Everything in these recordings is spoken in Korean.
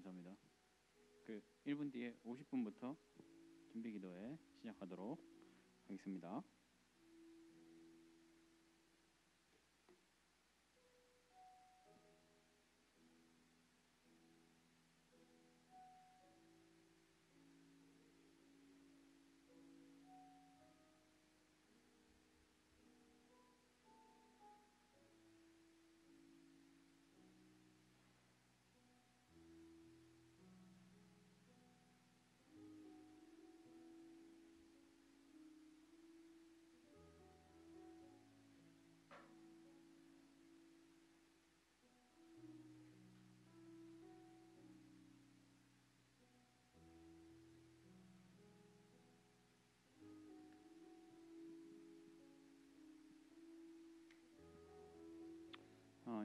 감사합니다. 1분 뒤에 50분부터 준비기도회 시작하도록 하겠습니다.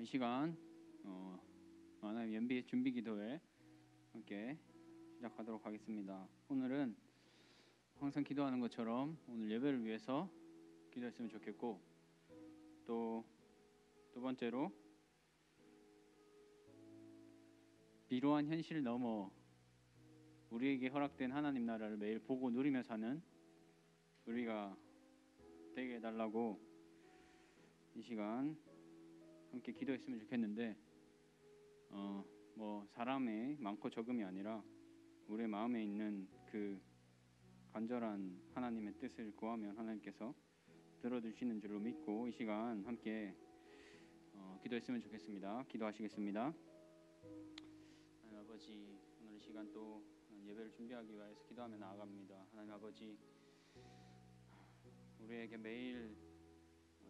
이 시간 하나님 연비 준비기도회 함께 시작하도록 하겠습니다. 오늘은 항상 기도하는 것처럼 오늘 예배를 위해서 기도했으면 좋겠고, 또 두 번째로 비로한 현실 넘어 우리에게 허락된 하나님 나라를 매일 보고 누리며 사는 우리가 되게 해달라고 이 시간 함께 기도했으면 좋겠는데, 사람의 많고 적음이 아니라 우리의 마음에 있는 그 간절한 하나님의 뜻을 구하면 하나님께서 들어주시는 줄로 믿고 이 시간 함께 기도했으면 좋겠습니다. 기도하시겠습니다. 하나님 아버지, 오늘 이 시간 또 예배를 준비하기 위해서 기도하며 나아갑니다. 하나님 아버지, 우리에게 매일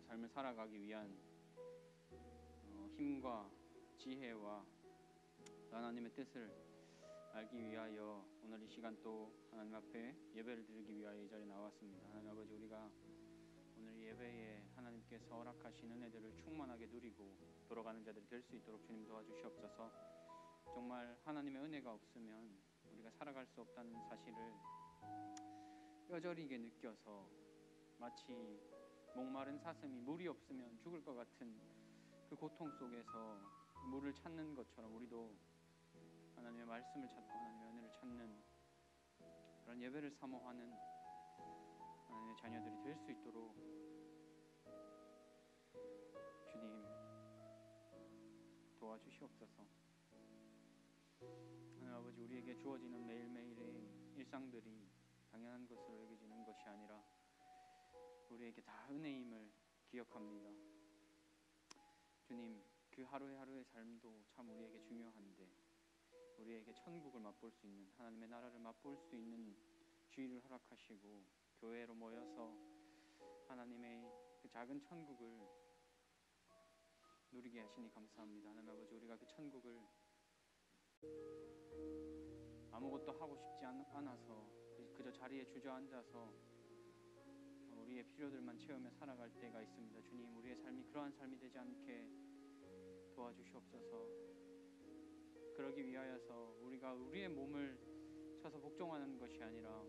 삶을 살아가기 위한 힘과 지혜와 하나님의 뜻을 알기 위하여 오늘 이 시간 또 하나님 앞에 예배를 드리기 위하여 이 자리에 나왔습니다. 하나님 아버지, 우리가 오늘 예배에 하나님께서 허락하신 은혜들을 충만하게 누리고 돌아가는 자들이 될 수 있도록 주님 도와주시옵소서. 정말 하나님의 은혜가 없으면 우리가 살아갈 수 없다는 사실을 뼈저리게 느껴서 마치 목마른 사슴이 물이 없으면 죽을 것 같은 그 고통 속에서 물을 찾는 것처럼 우리도 하나님의 말씀을 찾고 하나님의 은혜를 찾는 그런 예배를 사모하는 하나님의 자녀들이 될 수 있도록 주님 도와주시옵소서. 하나님 아버지, 우리에게 주어지는 매일매일의 일상들이 당연한 것으로 여겨지는 것이 아니라 우리에게 다 은혜임을 기억합니다. 주님, 그 하루의 삶도 참 우리에게 중요한데 우리에게 천국을 맛볼 수 있는, 하나님의 나라를 맛볼 수 있는 주의를 허락하시고 교회로 모여서 하나님의 그 작은 천국을 누리게 하시니 감사합니다. 하나님 아버지, 우리가 그 천국을 아무것도 하고 싶지 않아서 그저 자리에 주저앉아서 우리의 필요들만 채우며 살아갈 때가 있습니다. 주님, 우리의 삶이 그러한 삶이 되지 않게 도와주시옵소서. 그러기 위하여서 우리가 우리의 몸을 쳐서 복종하는 것이 아니라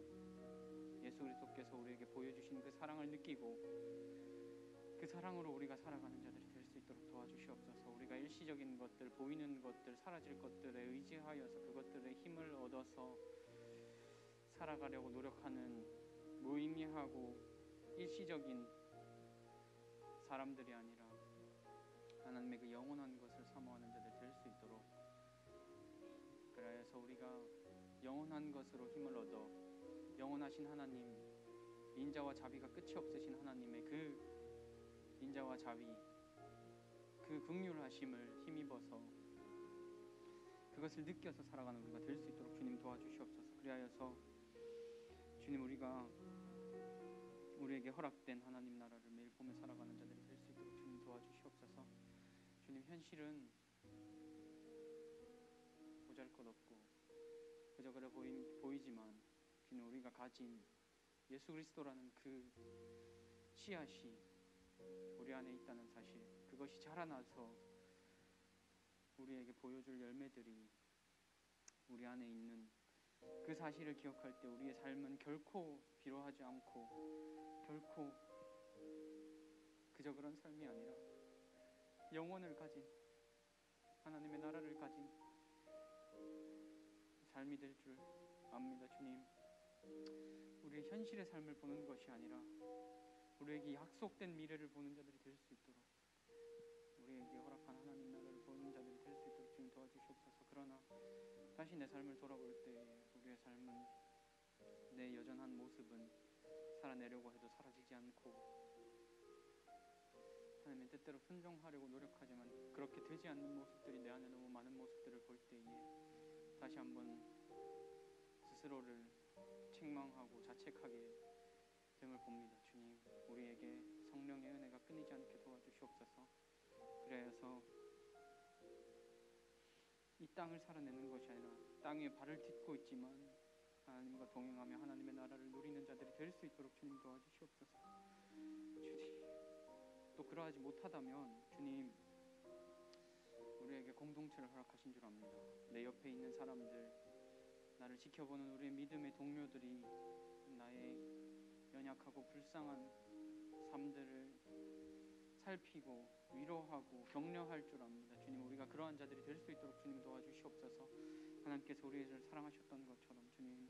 예수 그리스도께서 우리에게 보여주신 그 사랑을 느끼고 그 사랑으로 우리가 살아가는 자들이 될 수 있도록 도와주시옵소서. 우리가 일시적인 것들, 보이는 것들, 사라질 것들에 의지하여서 그것들의 힘을 얻어서 살아가려고 노력하는 무의미하고 일시적인 사람들이 아니라 하나님의 그 영원한 것을 사모하는 자들 될 수 있도록, 그래서 우리가 영원한 것으로 힘을 얻어 영원하신 하나님, 인자와 자비가 끝이 없으신 하나님의 그 인자와 자비, 그 긍휼하심을 힘입어서 그것을 느껴서 살아가는 우리가 될 수 있도록 주님 도와주시옵소서. 그리하여서 주님, 우리에게 허락된 하나님 나라를 매일 보며 살아가는 자들이 될 수 있도록 주님 도와주시옵소서. 주님, 현실은 보잘것없고 그저 그래 보이지만 주님, 우리가 가진 예수 그리스도라는 그 씨앗이 우리 안에 있다는 사실, 그것이 자라나서 우리에게 보여줄 열매들이 우리 안에 있는 그 사실을 기억할 때 우리의 삶은 결코 비로하지 않고 결코 그저 그런 삶이 아니라 영혼을 가진, 하나님의 나라를 가진 삶이 될 줄 압니다. 주님, 우리의 현실의 삶을 보는 것이 아니라 우리에게 약속된 미래를 보는 자들이 될 수 있도록, 우리에게 허락한 하나님 나라를 보는 자들이 될 수 있도록 주님 도와주시옵소서. 그러나 다시 내 삶을 돌아볼 때에 우리의 삶은, 내 여전한 모습은 살아내려고 해도 사라지지 않고, 하나님의 뜻대로 순종하려고 노력하지만 그렇게 되지 않는 모습들이 내 안에 너무 많은 모습들을 볼 때에 다시 한번 스스로를 책망하고 자책하게 됨을 봅니다. 주님, 우리에게 성령의 은혜가 끊이지 않게 도와주시옵소서. 그래서 이 땅을 살아내는 것이 아니라 땅 위에 발을 딛고 있지만 하나님과 동행하며 하나님의 나라를 누리는 자들이 될 수 있도록 주님 도와주시옵소서. 주님, 또 그러하지 못하다면 주님, 우리에게 공동체를 허락하신 줄 압니다. 내 옆에 있는 사람들, 나를 지켜보는 우리의 믿음의 동료들이 나의 연약하고 불쌍한 삶들을 살피고 위로하고 격려할 줄 압니다. 주님, 우리가 그러한 자들이 될 수 있도록 주님 도와주시옵소서. 하나님께서 우리를 사랑하셨던 것처럼 주님,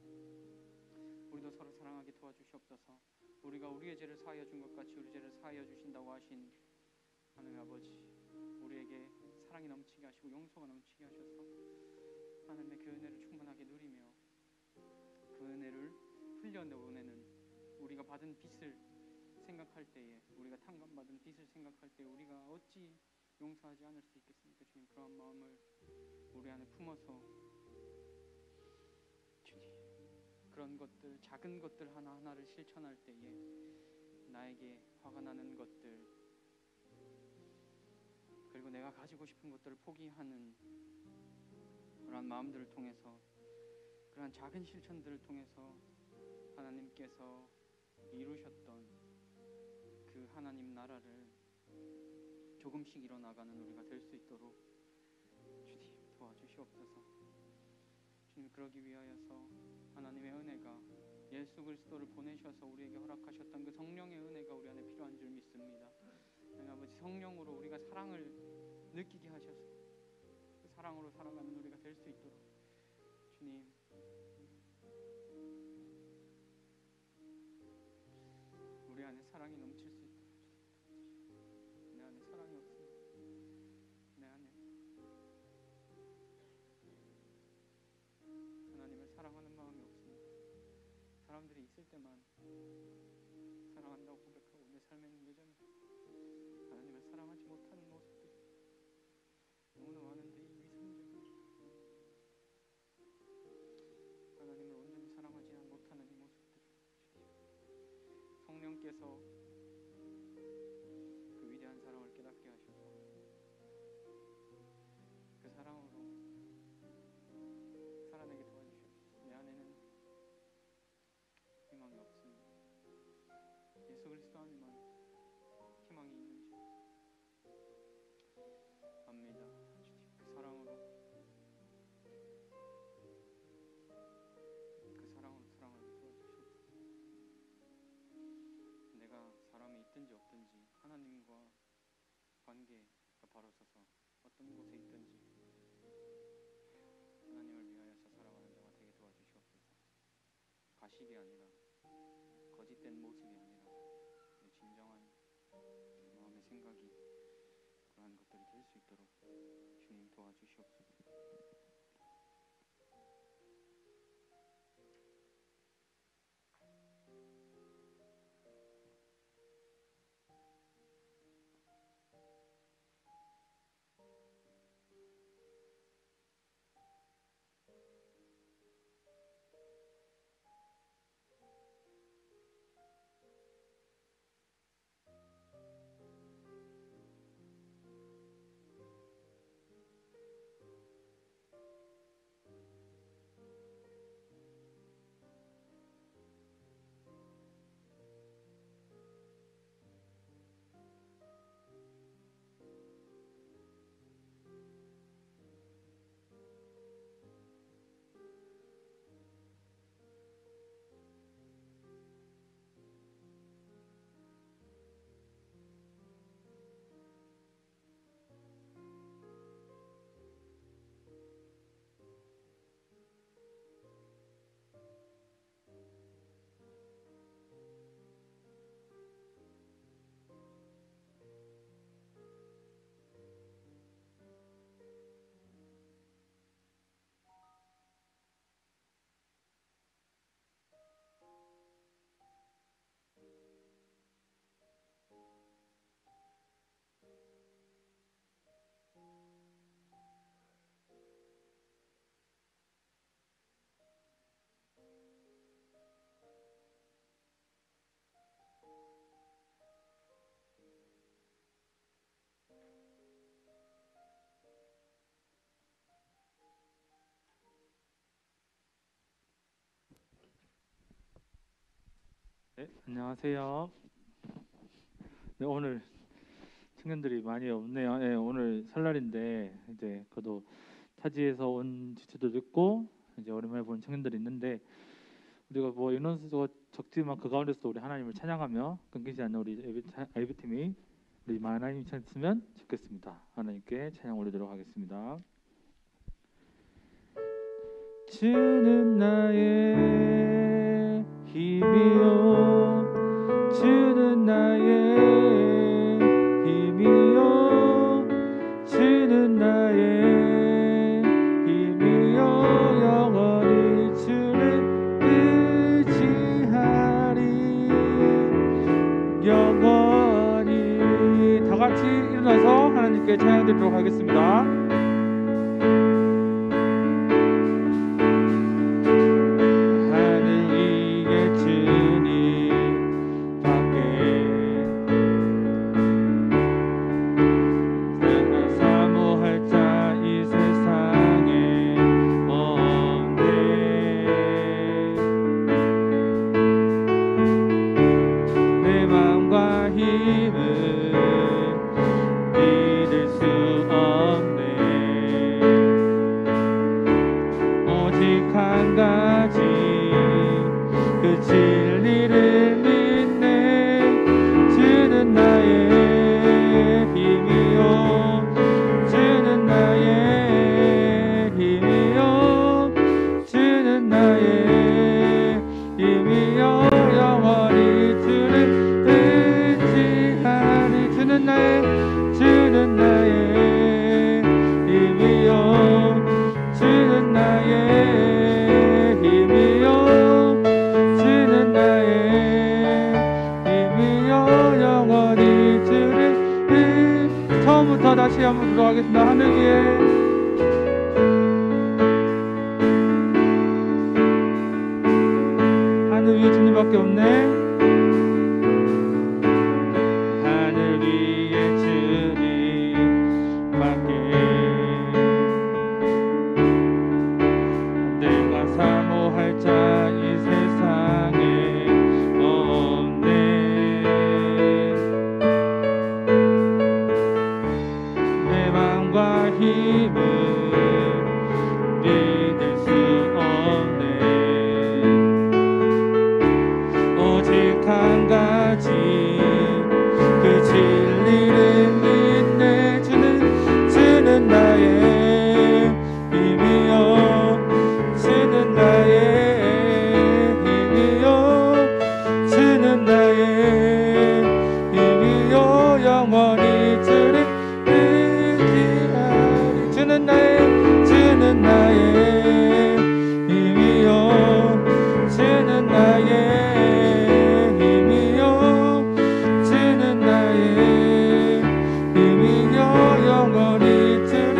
우리도 서로 사랑하게 도와주시옵소서. 우리가 우리의 죄를 사하여 준 것 같이 우리 죄를 사하여 주신다고 하신 하나님 아버지, 우리에게 사랑이 넘치게 하시고 용서가 넘치게 하셔서 하나님의 그 은혜를 충만하게 누리며 그 은혜를 흘려보내는, 우리가 받은 빚을 생각할 때에, 우리가 탕감받은 빚을 생각할 때 우리가 어찌 용서하지 않을 수 있겠습니까? 주님, 그러한 마음을 우리 안에 품어서 주님, 그런 것들, 작은 것들 하나하나를 실천할 때에 나에게 화가 나는 것들, 그리고 내가 가지고 싶은 것들을 포기하는 그러한 마음들을 통해서, 그러한 작은 실천들을 통해서 하나님께서 이루셨던 그 하나님 나라를 조금씩 이뤄나가는 우리가 될 수 있도록 주님 도와주시옵소서. 주님, 그러기 위하여서 하나님의 은혜가, 예수 그리스도를 보내셔서 우리에게 허락하셨던 그 성령의 은혜가 우리 안에 필요한 줄 믿습니다. 하나님 아버지, 성령으로 우리가 사랑을 느끼게 하셔서 그 사랑으로 살아가는 우리가 될 수 있도록 주님, 우리 안에 사랑이 넘칠 수 있도록 주님 도와주시옵소서. 내 안에 사랑이 없습니다. 내 안에 하나님을 사랑하는 마음이 없습니다. 사람들이 있을 때만 사랑한다고 고백하고 내 삶에는 여전히 하나님을 사랑하지 못하는 모습들이 너무나 많은데, 이 위선적인 하나님을 온전히 사랑하지 못하는 이 모습들을 주님, 성령께서 그 위대한 사랑을 깨닫게 하셔서 그 사랑으로 살아내게 도와주시옵소서. 내 안에는 희망이 없습니다. 예수 그리스도 안에만 희망이 있는지 압니다. 주님, 그 사랑으로 사랑하게 도와주시옵소서. 내가 사람이 있든지 없든지, 하나님과 관계가 바로 서서 어떤 곳에 있든지 하나님을 위하여서 살아가는 자가 되게 도와주시옵소서. 가식이 아니라, 거짓된 모습이 아니라 내 진정한 마음의 생각이 그러한 것들이 될 수 있도록 주님 도와주시옵소서. 네, 안녕하세요. 네, 오늘 청년들이 많이 없네요. 네, 오늘 설날인데 이제 그래도 타지에서 온 지체도 있고 이제 오랜만에 본 청년들이 있는데 우리가 뭐 인원수가 적지만 그 가운데서 우리 하나님을 찬양하며 끊기지 않는 우리 예배 팀이 우리 하나님 찾으면 좋겠습니다. 하나님께 찬양 올리도록 하겠습니다. 주는 나의 힘이요 주는 나의 힘이요 주는 나의 힘이요 영원히 주를 의지하리 영원히 다 같이 일어나서 하나님께 찬양 드리도록 하겠습니다. 다시 한번 들어가겠습니다. 하늘 위에 주님밖에 없네. 하늘 위에 주님밖에 내가 사모할 자 이 세상에 없네. 내 마음과 힘을 믿을 수 없네. 오직 한 가지 그 진리를 믿네. 주는 나의 힘이요 주는 나의 힘이요 주는 나의 힘이요 영원히 주를 의지하리. 주는 나의 힘이요 주는 나의 힘이요 주는 나의 힘이요 영원히 주를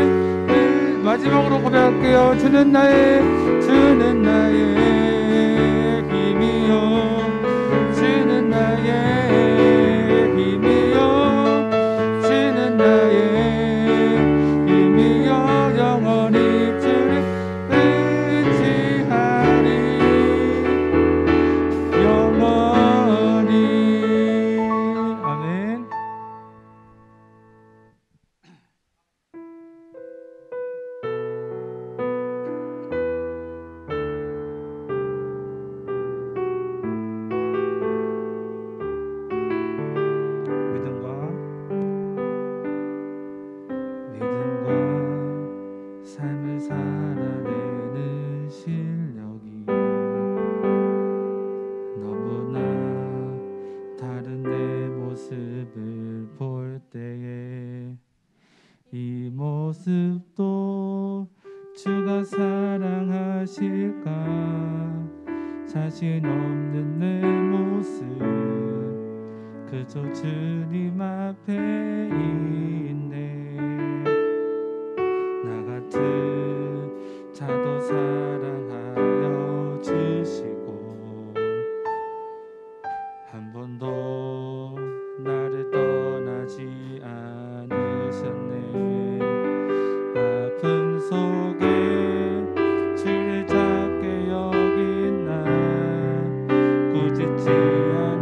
마지막으로 고백할게요. 주는 나의 힘이요 주는 나의 힘이요 주는 나의 힘이요 영원히 주를 의지하리 영원히. 아멘. 믿음과 삶을 살아내는 실력이 너무나 다른 내 모습을 볼 때에 이 모습도 주가 사랑하실까. 자신 없는 내 모습 그저 주님 앞에 있네. 나 같은 자도 사랑하여 주시고 한 번도 나를 떠나지 않으셨네. 아픔 속에 주를 잡게 여긴 나 꾸짖지 않으셨네.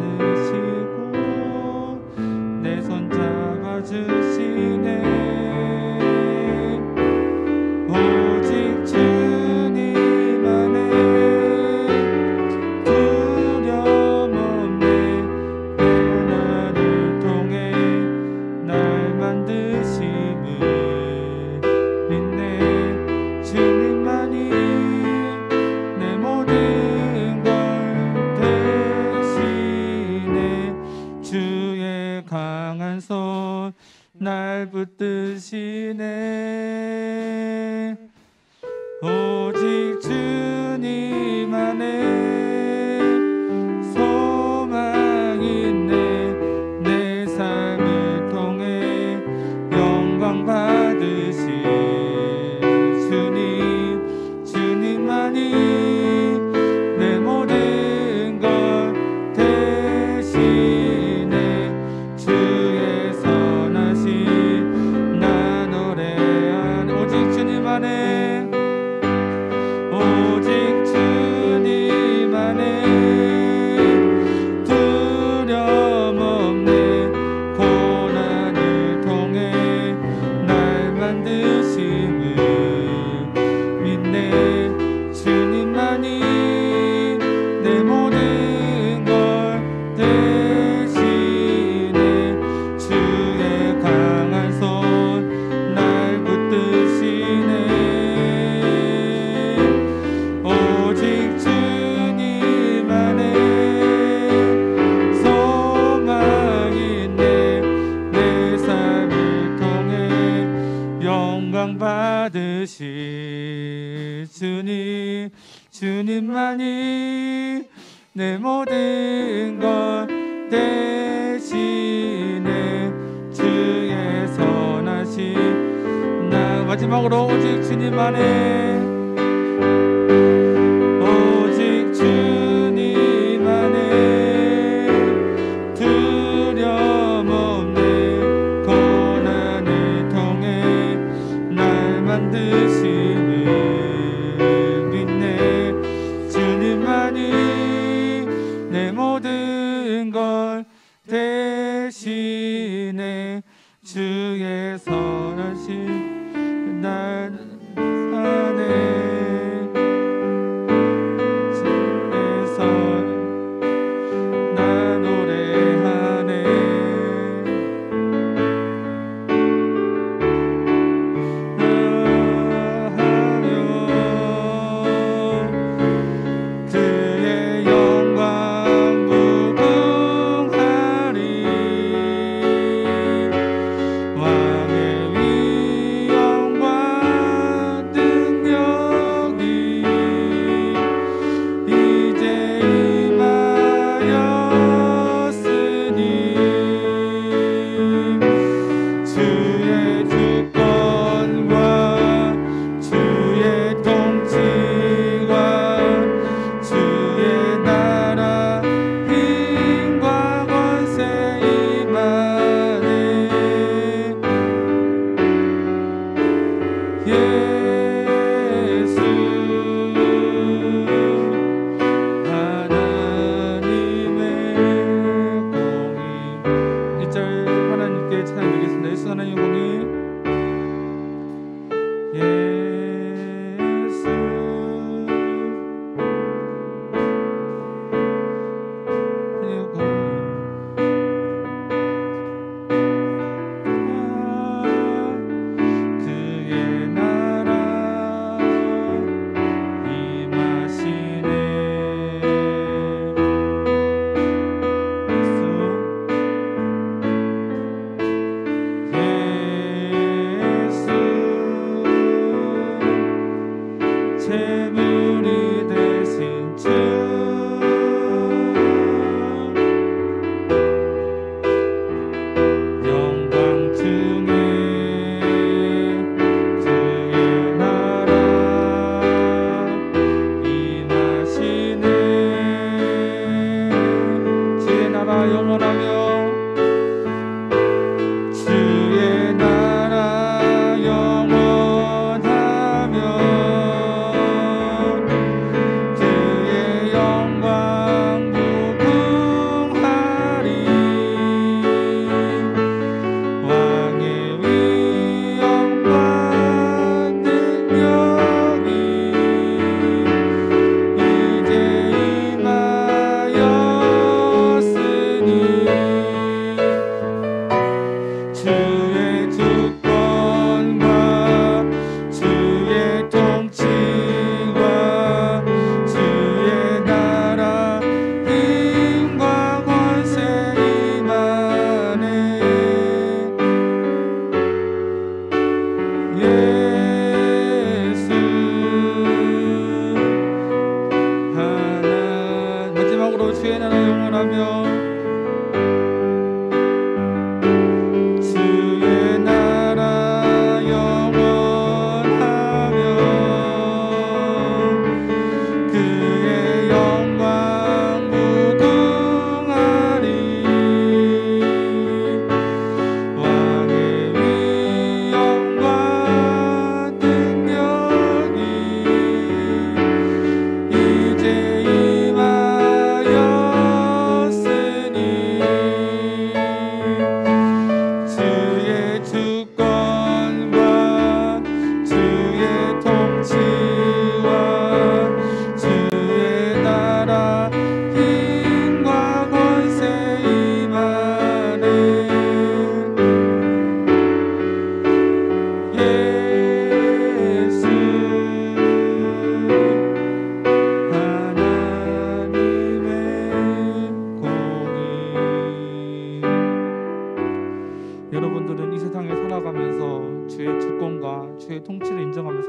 붙드시네. 오직 주님 안에 소망이 있네. 내 삶을 통해 영광 받으실 주님, 주님만이 내 모든 것 대신에 주의 선하신 나 노래하네. 오직 주님 안에, 오직 주님 안에 두려움 없네. 고난을 통해 날 만드심을 믿네. 주님만이 내 모든 걸 대신해 주의 강한 손 날 붙드시네. 오직 주님 안에 소망이 있네. 내 삶을 통해 영광 받으실 주님, 주님만이 내 모든 것 대신해 주의 선하신 나. 마지막으로 오직 주님 안에, 오직 주님 안에 두려움 없네. 고난을 통해 날 만드심을 믿네. 주님만이 내 모든 걸 대신해 주의 선하신 날 안에 나 노래하네.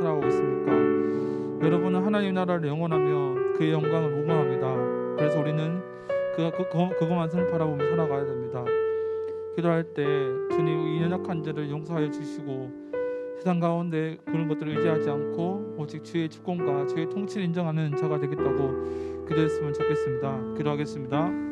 살아가고 있습니까? 여러분은 하나님 나라를 영원하며 그의 영광을 무궁합니다. 그래서 우리는 그것만을 바라보며 살아가야 됩니다. 기도할 때 주님 이 연약한 자를 용서하여 주시고 세상 가운데 그런 것들을 의지하지 않고 오직 주의 주권과 주의 통치를 인정하는 자가 되겠다고 기도했으면 좋겠습니다. 기도하겠습니다.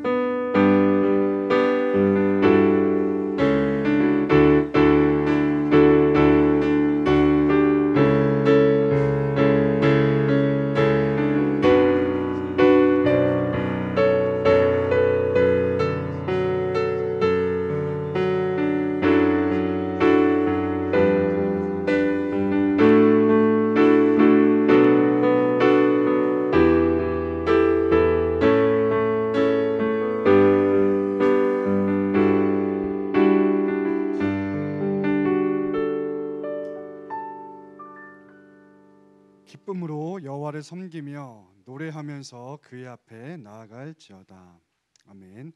기쁨으로 여호와를 섬기며 노래하면서 그의 앞에 나아갈지어다. 아멘.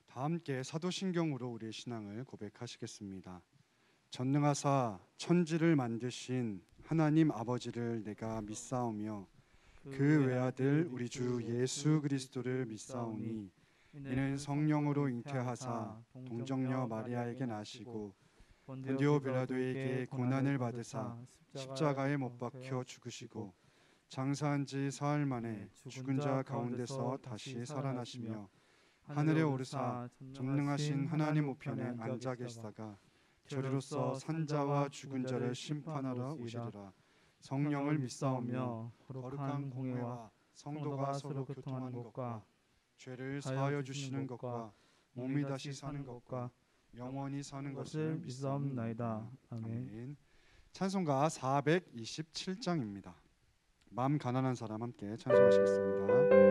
다 함께 사도신경으로 우리의 신앙을 고백하시겠습니다. 전능하사 천지를 만드신 하나님 아버지를 내가 믿사오며 그 외아들 우리 주 예수 그리스도를 믿사오니 이는 성령으로 잉태하사 동정녀 마리아에게 나시고 본디오 빌라도에게 고난을 받으사 십자가에 못 박혀 죽으시고 장사한 지 사흘 만에 죽은 자 가운데서 다시 살아나시며 하늘에 오르사 전능하신 하나님 우편에 앉아 계시다가 저리로서 산자와 죽은 자를 심판하러 오시리라. 성령을 믿사오며 거룩한 공회와 성도가 서로 교통하는 것과 죄를 사하여 주시는 것과 몸이 다시 사는 것과 영원히 사는 것을 믿사옵나이다. 아멘. 찬송가 427장입니다. 마음 가난한 사람 함께 찬송하시겠습니다.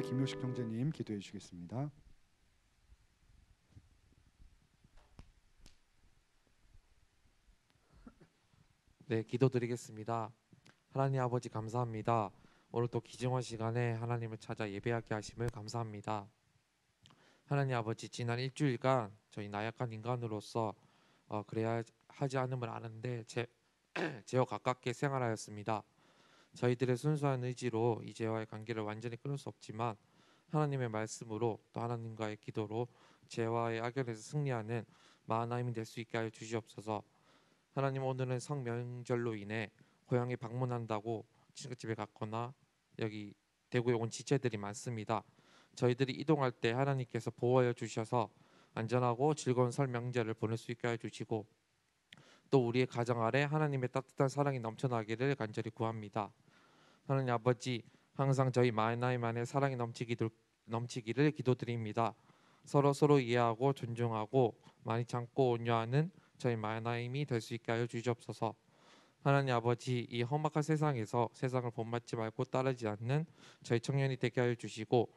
김효식 형제님 기도해 주시겠습니다. 네, 기도드리겠습니다. 하나님 아버지 감사합니다. 오늘 또 귀중한 시간에 하나님을 찾아 예배하게 하심을 감사합니다. 하나님 아버지, 지난 일주일간 저희 나약한 인간으로서 그래야 하지 않음을 아는데 죄와 가깝게 생활하였습니다. 저희들의 순수한 의지로 이 죄와의 관계를 완전히 끊을 수 없지만 하나님의 말씀으로 또 하나님과의 기도로 죄와의 악연에서 승리하는 마하나임이 될 수 있게 하여 주시옵소서. 하나님, 오늘은 성명절로 인해 고향에 방문한다고 친구집에 갔거나 여기 대구에 온 지체들이 많습니다. 저희들이 이동할 때 하나님께서 보호하여 주셔서 안전하고 즐거운 설 명절을 보낼 수 있게 하여 주시고 또 우리의 가정 아래 하나님의 따뜻한 사랑이 넘쳐나기를 간절히 구합니다. 하나님 아버지, 항상 저희 마나임 안에 사랑이 넘치기를 기도드립니다. 서로 이해하고 존중하고 많이 참고 온유하는 저희 마나임이 될 수 있게 하여 주시옵소서. 하나님 아버지, 이 험악한 세상에서 세상을 본받지 말고 따르지 않는 저희 청년이 되게 하여 주시고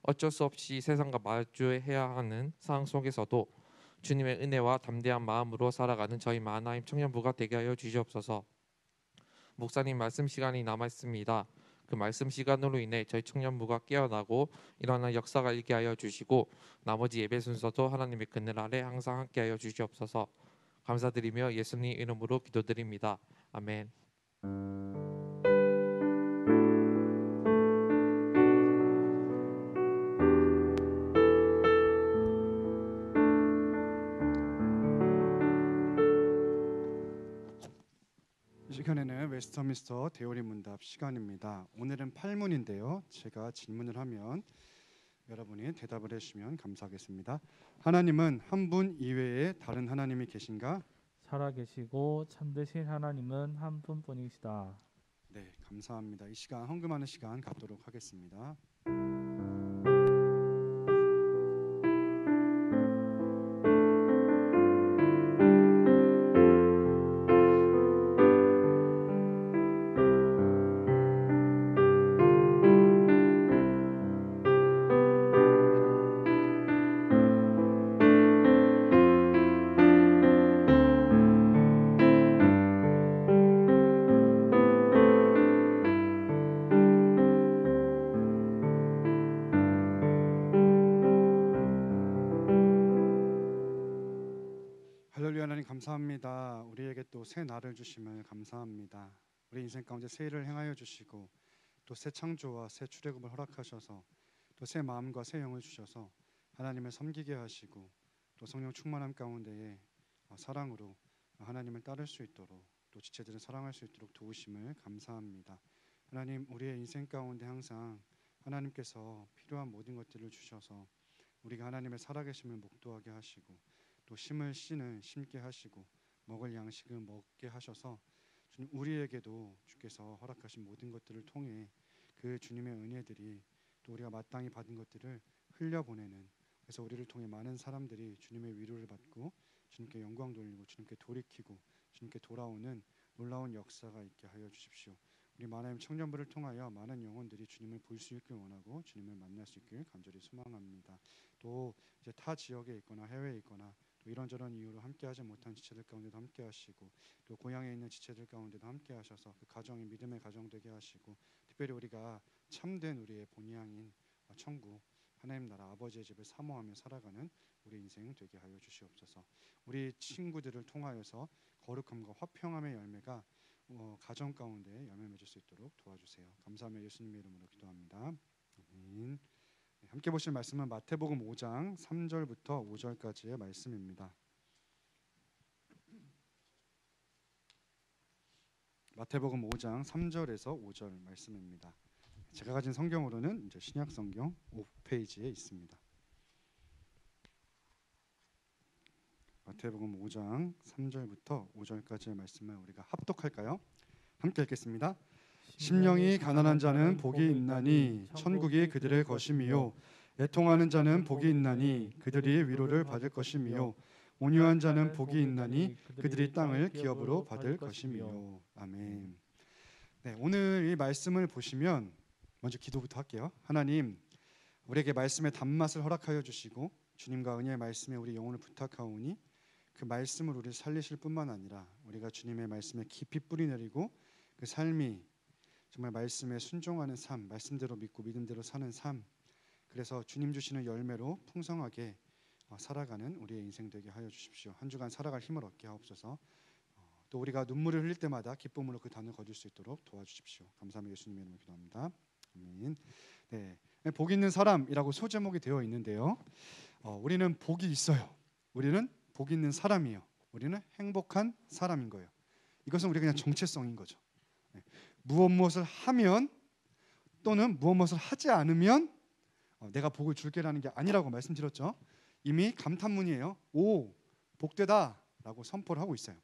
어쩔 수 없이 세상과 마주해야 하는 상황 속에서도 주님의 은혜와 담대한 마음으로 살아가는 저희 마나임 청년부가 되게 하여 주시옵소서. 목사님 말씀 시간이 남아 있습니다. 그 말씀 시간으로 인해 저희 청년부가 깨어나고 일어나는 역사가 있게 하여 주시고 나머지 예배 순서도 하나님의 그늘 아래 항상 함께 하여 주시옵소서. 감사드리며 예수님 이름으로 기도드립니다. 아멘. 이 시간에는 웨스터민스터 대오리 문답 시간입니다. 오늘은 8문인데요. 제가 질문을 하면 여러분이 대답을 해주시면 감사하겠습니다. 하나님은 한 분 이외에 다른 하나님이 계신가? 살아계시고 참되신 하나님은 한 분뿐이시다. 네, 감사합니다. 이 시간 헌금하는 시간 갖도록 하겠습니다. 할렐루야. 하나님 감사합니다. 우리에게 또 새 날을 주심을 감사합니다. 우리 인생 가운데 새 일을 행하여 주시고 또 새 창조와 새 출애굽을 허락하셔서 또 새 마음과 새 영을 주셔서 하나님을 섬기게 하시고 또 성령 충만함 가운데에 사랑으로 하나님을 따를 수 있도록 또 지체들을 사랑할 수 있도록 도우심을 감사합니다. 하나님, 우리의 인생 가운데 항상 하나님께서 필요한 모든 것들을 주셔서 우리가 하나님의 살아계심을 목도하게 하시고 또 심을 씨는 심게 하시고 먹을 양식을 먹게 하셔서 주님, 우리에게도 주께서 허락하신 모든 것들을 통해 그 주님의 은혜들이 또 우리가 마땅히 받은 것들을 흘려보내는, 그래서 우리를 통해 많은 사람들이 주님의 위로를 받고 주님께 영광 돌리고 주님께 돌이키고 주님께 돌아오는 놀라운 역사가 있게 하여 주십시오. 우리 마나임 청년부를 통하여 많은 영혼들이 주님을 볼 수 있길 원하고 주님을 만날 수 있길 간절히 소망합니다. 또 이제 타 지역에 있거나 해외에 있거나 또 이런저런 이유로 함께하지 못한 지체들 가운데도 함께하시고 또 고향에 있는 지체들 가운데도 함께하셔서 그 가정이 믿음의 가정 되게 하시고 특별히 우리가 참된 우리의 본향인 천국 하나님 나라 아버지의 집을 사모하며 살아가는 우리 인생 되게 하여 주시옵소서. 우리 친구들을 통하여서 거룩함과 화평함의 열매가 가정 가운데 열매 맺을 수 있도록 도와주세요. 감사하며 예수님의 이름으로 기도합니다. 아멘. 함께 보실 말씀은 마태복음 5장 3절부터 5절까지의 말씀입니다. 마태복음 5장 3절에서 5절 말씀입니다. 제가 가진 성경으로는 이제 신약 성경 5페이지에 있습니다. 마태복음 5장 3절부터 5절까지의 말씀을 우리가 합독할까요? 함께 읽겠습니다. 심령이 가난한 자는 복이 있나니 천국이 그들의 것임이요 애통하는 자는 복이 있나니 그들이 위로를 받을 것임이요 온유한 자는 복이 있나니 그들이 땅을 기업으로 받을 것임이요. 아멘. 네, 오늘 이 말씀을 보시면 먼저 기도부터 할게요. 하나님, 우리에게 말씀의 단맛을 허락하여 주시고 주님과 은혜의 말씀에 우리 영혼을 부탁하오니 그 말씀을 우리를 살리실 뿐만 아니라 우리가 주님의 말씀에 깊이 뿌리 내리고 그 삶이 정말 말씀에 순종하는 삶, 말씀대로 믿고 믿음대로 사는 삶, 그래서 주님 주시는 열매로 풍성하게 살아가는 우리의 인생 되게 하여 주십시오. 한 주간 살아갈 힘을 얻게 하옵소서. 또 우리가 눈물을 흘릴 때마다 기쁨으로 그 단을 거둘 수 있도록 도와주십시오. 감사하며 예수님의 이름으로 기도합니다. 아멘. 네, 복 있는 사람이라고 소제목이 되어 있는데요. 우리는 복이 있어요. 우리는 복 있는 사람이에요. 우리는 행복한 사람인 거예요. 이것은 우리 그냥 정체성인 거죠. 무엇을 하면 또는 무엇을 하지 않으면 내가 복을 줄게라는 게 아니라고 말씀드렸죠. 이미 감탄문이에요. 오, 복되다라고 선포를 하고 있어요.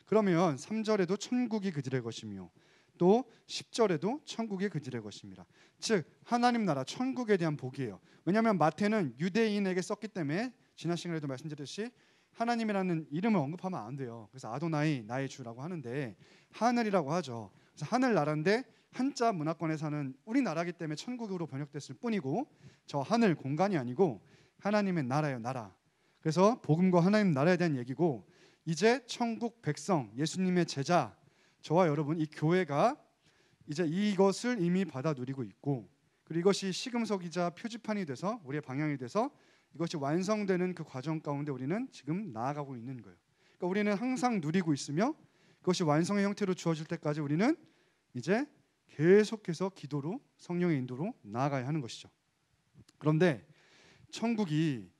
그러면 3절에도 천국이 그들의 것이며 또 10절에도 천국이 그들의 것입니다. 즉 하나님 나라 천국에 대한 복이에요. 왜냐하면 마태는 유대인에게 썼기 때문에 지난 시간에도 말씀드렸듯이 하나님이라는 이름을 언급하면 안 돼요. 그래서 아도나이 나의 주라고 하는데 하늘이라고 하죠. 그래서 하늘 나라인데 한자 문화권에서는 우리나라기 때문에 천국으로 번역됐을 뿐이고 저 하늘 공간이 아니고 하나님의 나라예요. 나라. 그래서 복음과 하나님 나라에 대한 얘기고 이제 천국 백성 예수님의 제자 저와 여러분 이 교회가 이제 이것을 이미 받아 누리고 있고 그리고 이것이 시금석이자 표지판이 돼서 우리의 방향이 돼서 이것이 완성되는 그 과정 가운데 우리는 지금 나아가고 있는 거예요. 그러니까 우리는 항상 누리고 있으며 그것이 완성의 형태로 주어질 때까지 우리는 이제 계속해서 기도로 성령의 인도로 나아가야 하는 것이죠. 그런데 천국이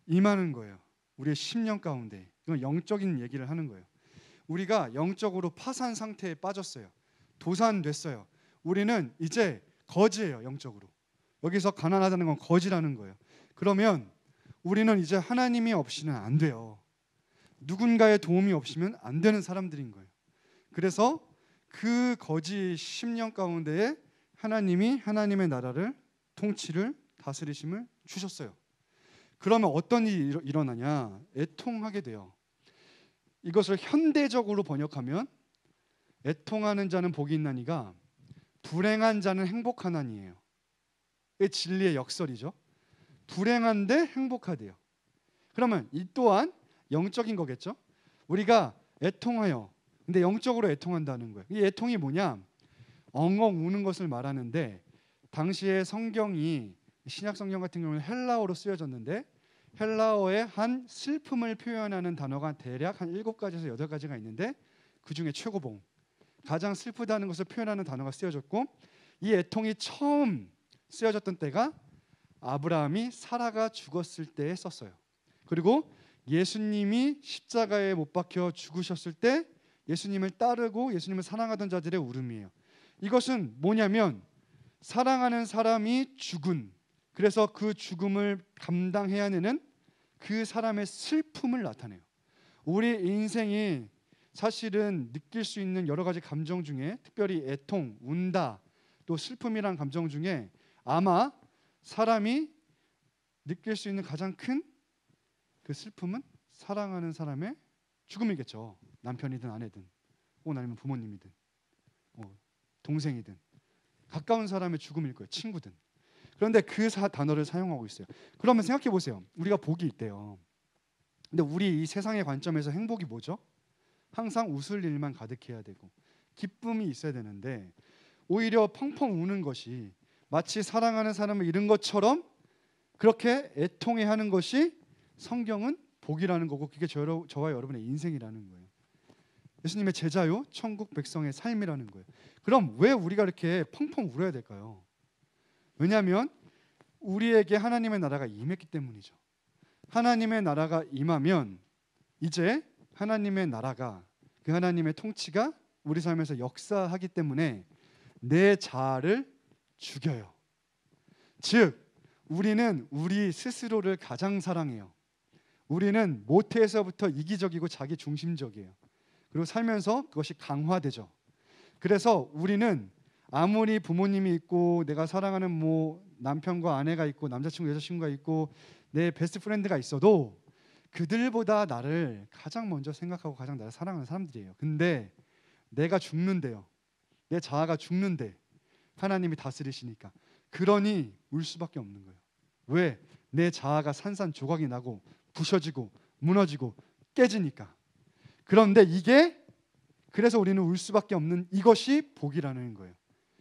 임하는 거예요. 우리의 심령 가운데. 이건 영적인 얘기를 하는 거예요. 우리가 영적으로 파산 상태에 빠졌어요. 도산됐어요. 우리는 이제 거지예요. 영적으로. 여기서 가난하다는 건 거지라는 거예요. 그러면 우리는 이제 하나님이 없이는 안 돼요. 누군가의 도움이 없이면 안 되는 사람들인 거예요. 그래서 그 거지 심령 가운데에 하나님이 하나님의 나라를 통치를 다스리심을 주셨어요. 그러면 어떤 일이 일어나냐? 애통하게 돼요. 이것을 현대적으로 번역하면 애통하는 자는 복이 있나니가 불행한 자는 행복하나니예요. 이 진리의 역설이죠. 불행한데 행복하대요. 그러면 이 또한 영적인 거겠죠. 우리가 애통하여 근데 영적으로 애통한다는 거예요. 이 애통이 뭐냐? 엉엉 우는 것을 말하는데 당시에 성경이 신약 성경 같은 경우는 헬라어로 쓰여졌는데 헬라어의 한 슬픔을 표현하는 단어가 대략 한 7가지에서 8가지가 있는데 그중에 최고봉 가장 슬프다는 것을 표현하는 단어가 쓰여졌고 이 애통이 처음 쓰여졌던 때가 아브라함이 사라가 죽었을 때에 썼어요. 그리고 예수님이 십자가에 못 박혀 죽으셨을 때 예수님을 따르고 예수님을 사랑하던 자들의 울음이에요. 이것은 뭐냐면 사랑하는 사람이 죽은 그래서 그 죽음을 감당해야 하는 그 사람의 슬픔을 나타내요. 우리 인생이 사실은 느낄 수 있는 여러 가지 감정 중에 특별히 애통, 운다, 또 슬픔이란 감정 중에 아마 사람이 느낄 수 있는 가장 큰 그 슬픔은 사랑하는 사람의 죽음이겠죠. 남편이든 아내든 혹은 아니면 부모님이든 동생이든 가까운 사람의 죽음일 거예요. 친구든. 그런데 그 단어를 사용하고 있어요. 그러면 생각해 보세요. 우리가 복이 있대요. 근데 우리 이 세상의 관점에서 행복이 뭐죠? 항상 웃을 일만 가득해야 되고 기쁨이 있어야 되는데 오히려 펑펑 우는 것이 마치 사랑하는 사람을 잃은 것처럼 그렇게 애통해하는 것이 성경은 복이라는 거고 그게 저와 여러분의 인생이라는 거예요. 예수님의 제자요 천국 백성의 삶이라는 거예요. 그럼 왜 우리가 이렇게 펑펑 울어야 될까요? 왜냐하면 우리에게 하나님의 나라가 임했기 때문이죠. 하나님의 나라가 임하면 이제 하나님의 나라가 그 하나님의 통치가 우리 삶에서 역사하기 때문에 내 자아를 죽여요. 즉 우리는 우리 스스로를 가장 사랑해요. 우리는 모태에서부터 이기적이고 자기 중심적이에요. 그리고 살면서 그것이 강화되죠. 그래서 우리는 아무리 부모님이 있고 내가 사랑하는 남편과 아내가 있고 남자친구 여자친구가 있고 내 베스트 프렌드가 있어도 그들보다 나를 가장 먼저 생각하고 가장 나를 사랑하는 사람들이에요. 근데 내가 죽는데요. 내 자아가 죽는데 하나님이 다스리시니까 그러니 울 수밖에 없는 거예요. 왜? 내 자아가 산산조각이 나고 부셔지고 무너지고 깨지니까. 그런데 그래서 우리는 울 수밖에 없는 이것이 복이라는 거예요.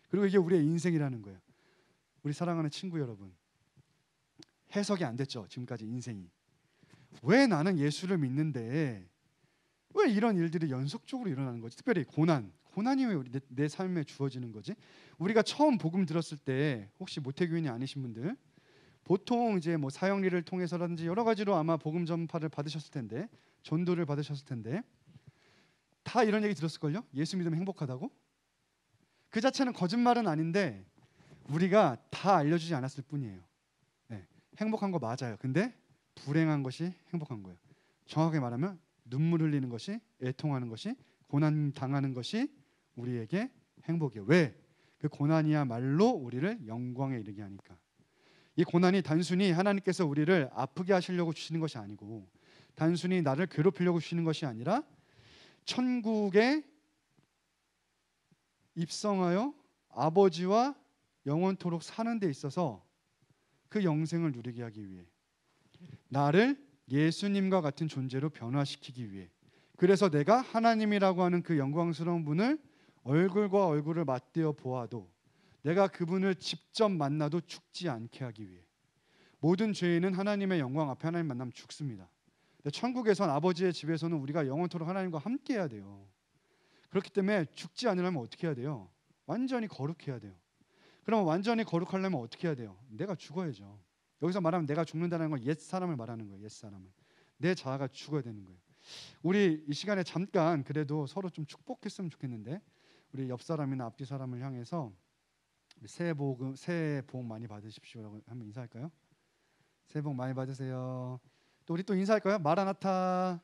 그리고 이게 우리의 인생이라는 거예요. 우리 사랑하는 친구 여러분, 해석이 안 됐죠? 지금까지 인생이. 왜 나는 예수를 믿는데 왜 이런 일들이 연속적으로 일어나는 거지? 특별히 고난이 왜 내 삶에 주어지는 거지? 우리가 처음 복음 들었을 때 혹시 모태교인이 아니신 분들 보통 이제 사형리를 통해서라든지 여러 가지로 아마 복음 전파를 받으셨을 텐데 전도를 받으셨을 텐데 다 이런 얘기 들었을걸요? 예수 믿으면 행복하다고? 그 자체는 거짓말은 아닌데 우리가 다 알려주지 않았을 뿐이에요. 행복한 거 맞아요. 근데 불행한 것이 행복한 거예요. 정확하게 말하면 눈물 흘리는 것이, 애통하는 것이, 고난 당하는 것이 우리에게 행복이에요. 왜? 그 고난이야말로 우리를 영광에 이르게 하니까. 이 고난이 단순히 하나님께서 우리를 아프게 하시려고 주시는 것이 아니고, 단순히 나를 괴롭히려고 주시는 것이 아니라 천국에 입성하여 아버지와 영원토록 사는 데 있어서 그 영생을 누리게 하기 위해, 나를 예수님과 같은 존재로 변화시키기 위해, 그래서 내가 하나님이라고 하는 그 영광스러운 분을 얼굴과 얼굴을 맞대어 보아도 내가 그분을 직접 만나도 죽지 않게 하기 위해. 모든 죄인은 하나님의 영광 앞에 하나님 만나면 죽습니다. 근데 천국에선, 아버지의 집에서는 우리가 영원토록 하나님과 함께 해야 돼요. 그렇기 때문에 죽지 않으려면 어떻게 해야 돼요? 완전히 거룩해야 돼요. 그러면 완전히 거룩하려면 어떻게 해야 돼요? 내가 죽어야죠. 여기서 말하면 내가 죽는다는 건 옛사람을 말하는 거예요. 옛사람을. 내 자아가 죽어야 되는 거예요. 우리 이 시간에 잠깐 그래도 서로 좀 축복했으면 좋겠는데, 우리 옆 사람이나 앞뒤 사람을 향해서 새해 복 많이 받으십시오라고 한번 인사할까요? 새해 복 많이 받으세요. 또 우리 또 인사할까요? 마라나타.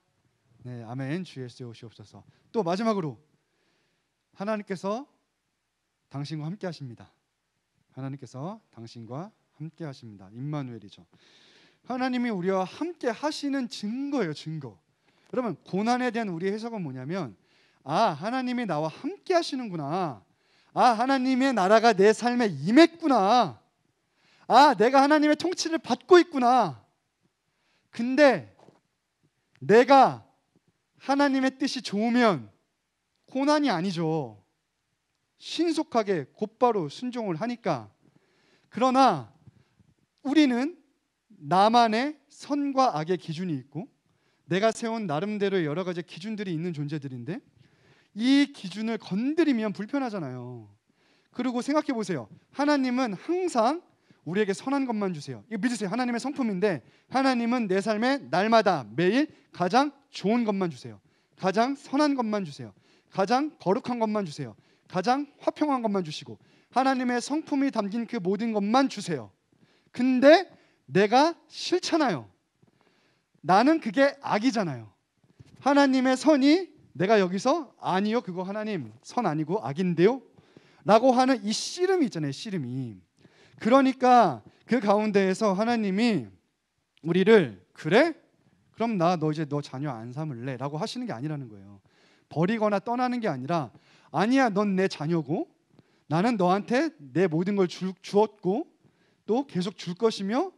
네, 아멘. 주 예수의 오시옵소서. 또 마지막으로 하나님께서 당신과 함께 하십니다. 하나님께서 당신과 함께 하십니다. 임마누엘이죠. 하나님이 우리와 함께 하시는 증거예요. 증거. 여러분, 고난에 대한 우리의 해석은 뭐냐면, 아, 하나님이 나와 함께 하시는구나. 아, 하나님의 나라가 내 삶에 임했구나. 아, 내가 하나님의 통치를 받고 있구나. 근데 내가 하나님의 뜻이 좋으면 고난이 아니죠. 신속하게 곧바로 순종을 하니까. 그러나 우리는 나만의 선과 악의 기준이 있고, 내가 세운 나름대로의 여러 가지 기준들이 있는 존재들인데, 이 기준을 건드리면 불편하잖아요. 그리고 생각해 보세요. 하나님은 항상 우리에게 선한 것만 주세요. 이거 믿으세요. 하나님의 성품인데, 하나님은 내 삶에 날마다 매일 가장 좋은 것만 주세요. 가장 선한 것만 주세요. 가장 거룩한 것만 주세요. 가장 화평한 것만 주시고, 하나님의 성품이 담긴 그 모든 것만 주세요. 근데 내가 싫잖아요. 나는 그게 악이잖아요. 하나님의 선이 내가 여기서 아니요, 그거 하나님 선 아니고 악인데요 라고 하는 이 씨름이 있잖아요. 씨름이. 그러니까 그 가운데에서 하나님이 우리를, 그래? 그럼 너 이제 너 자녀 안 삼을래? 라고 하시는 게 아니라는 거예요. 버리거나 떠나는 게 아니라, 아니야, 넌 내 자녀고 나는 너한테 내 모든 걸 주었고 또 계속 줄 것이며,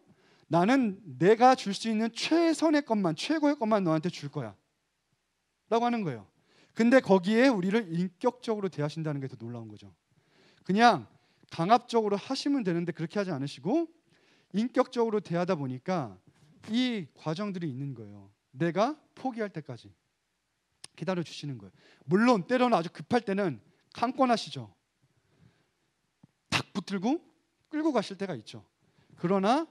나는 내가 줄 수 있는 최선의 것만, 최고의 것만 너한테 줄 거야 라고 하는 거예요. 근데 거기에 우리를 인격적으로 대하신다는 게 더 놀라운 거죠. 그냥 강압적으로 하시면 되는데 그렇게 하지 않으시고 인격적으로 대하다 보니까 이 과정들이 있는 거예요. 내가 포기할 때까지 기다려 주시는 거예요. 물론 때로는 아주 급할 때는 강권하시죠. 탁 붙들고 끌고 가실 때가 있죠. 그러나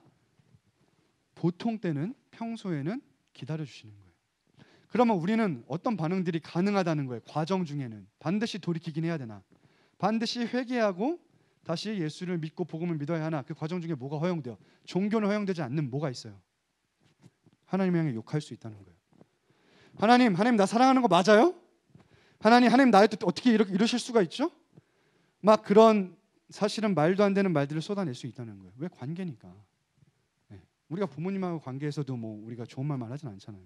보통 때는, 평소에는 기다려 주시는 거예요. 그러면 우리는 어떤 반응들이 가능하다는 거예요. 과정 중에는 반드시 돌이키긴 해야 되나, 반드시 회개하고 다시 예수를 믿고 복음을 믿어야 하나, 그 과정 중에 뭐가 허용돼요? 종교는 허용되지 않는 뭐가 있어요? 하나님 향해 욕할 수 있다는 거예요. 하나님 나 사랑하는 거 맞아요? 하나님 나의 뜻 어떻게 이러실 수가 있죠? 막 그런 사실은 말도 안 되는 말들을 쏟아낼 수 있다는 거예요. 왜? 관계니까. 네. 우리가 부모님하고 관계에서도 뭐 우리가 좋은 말만 하진 않잖아요.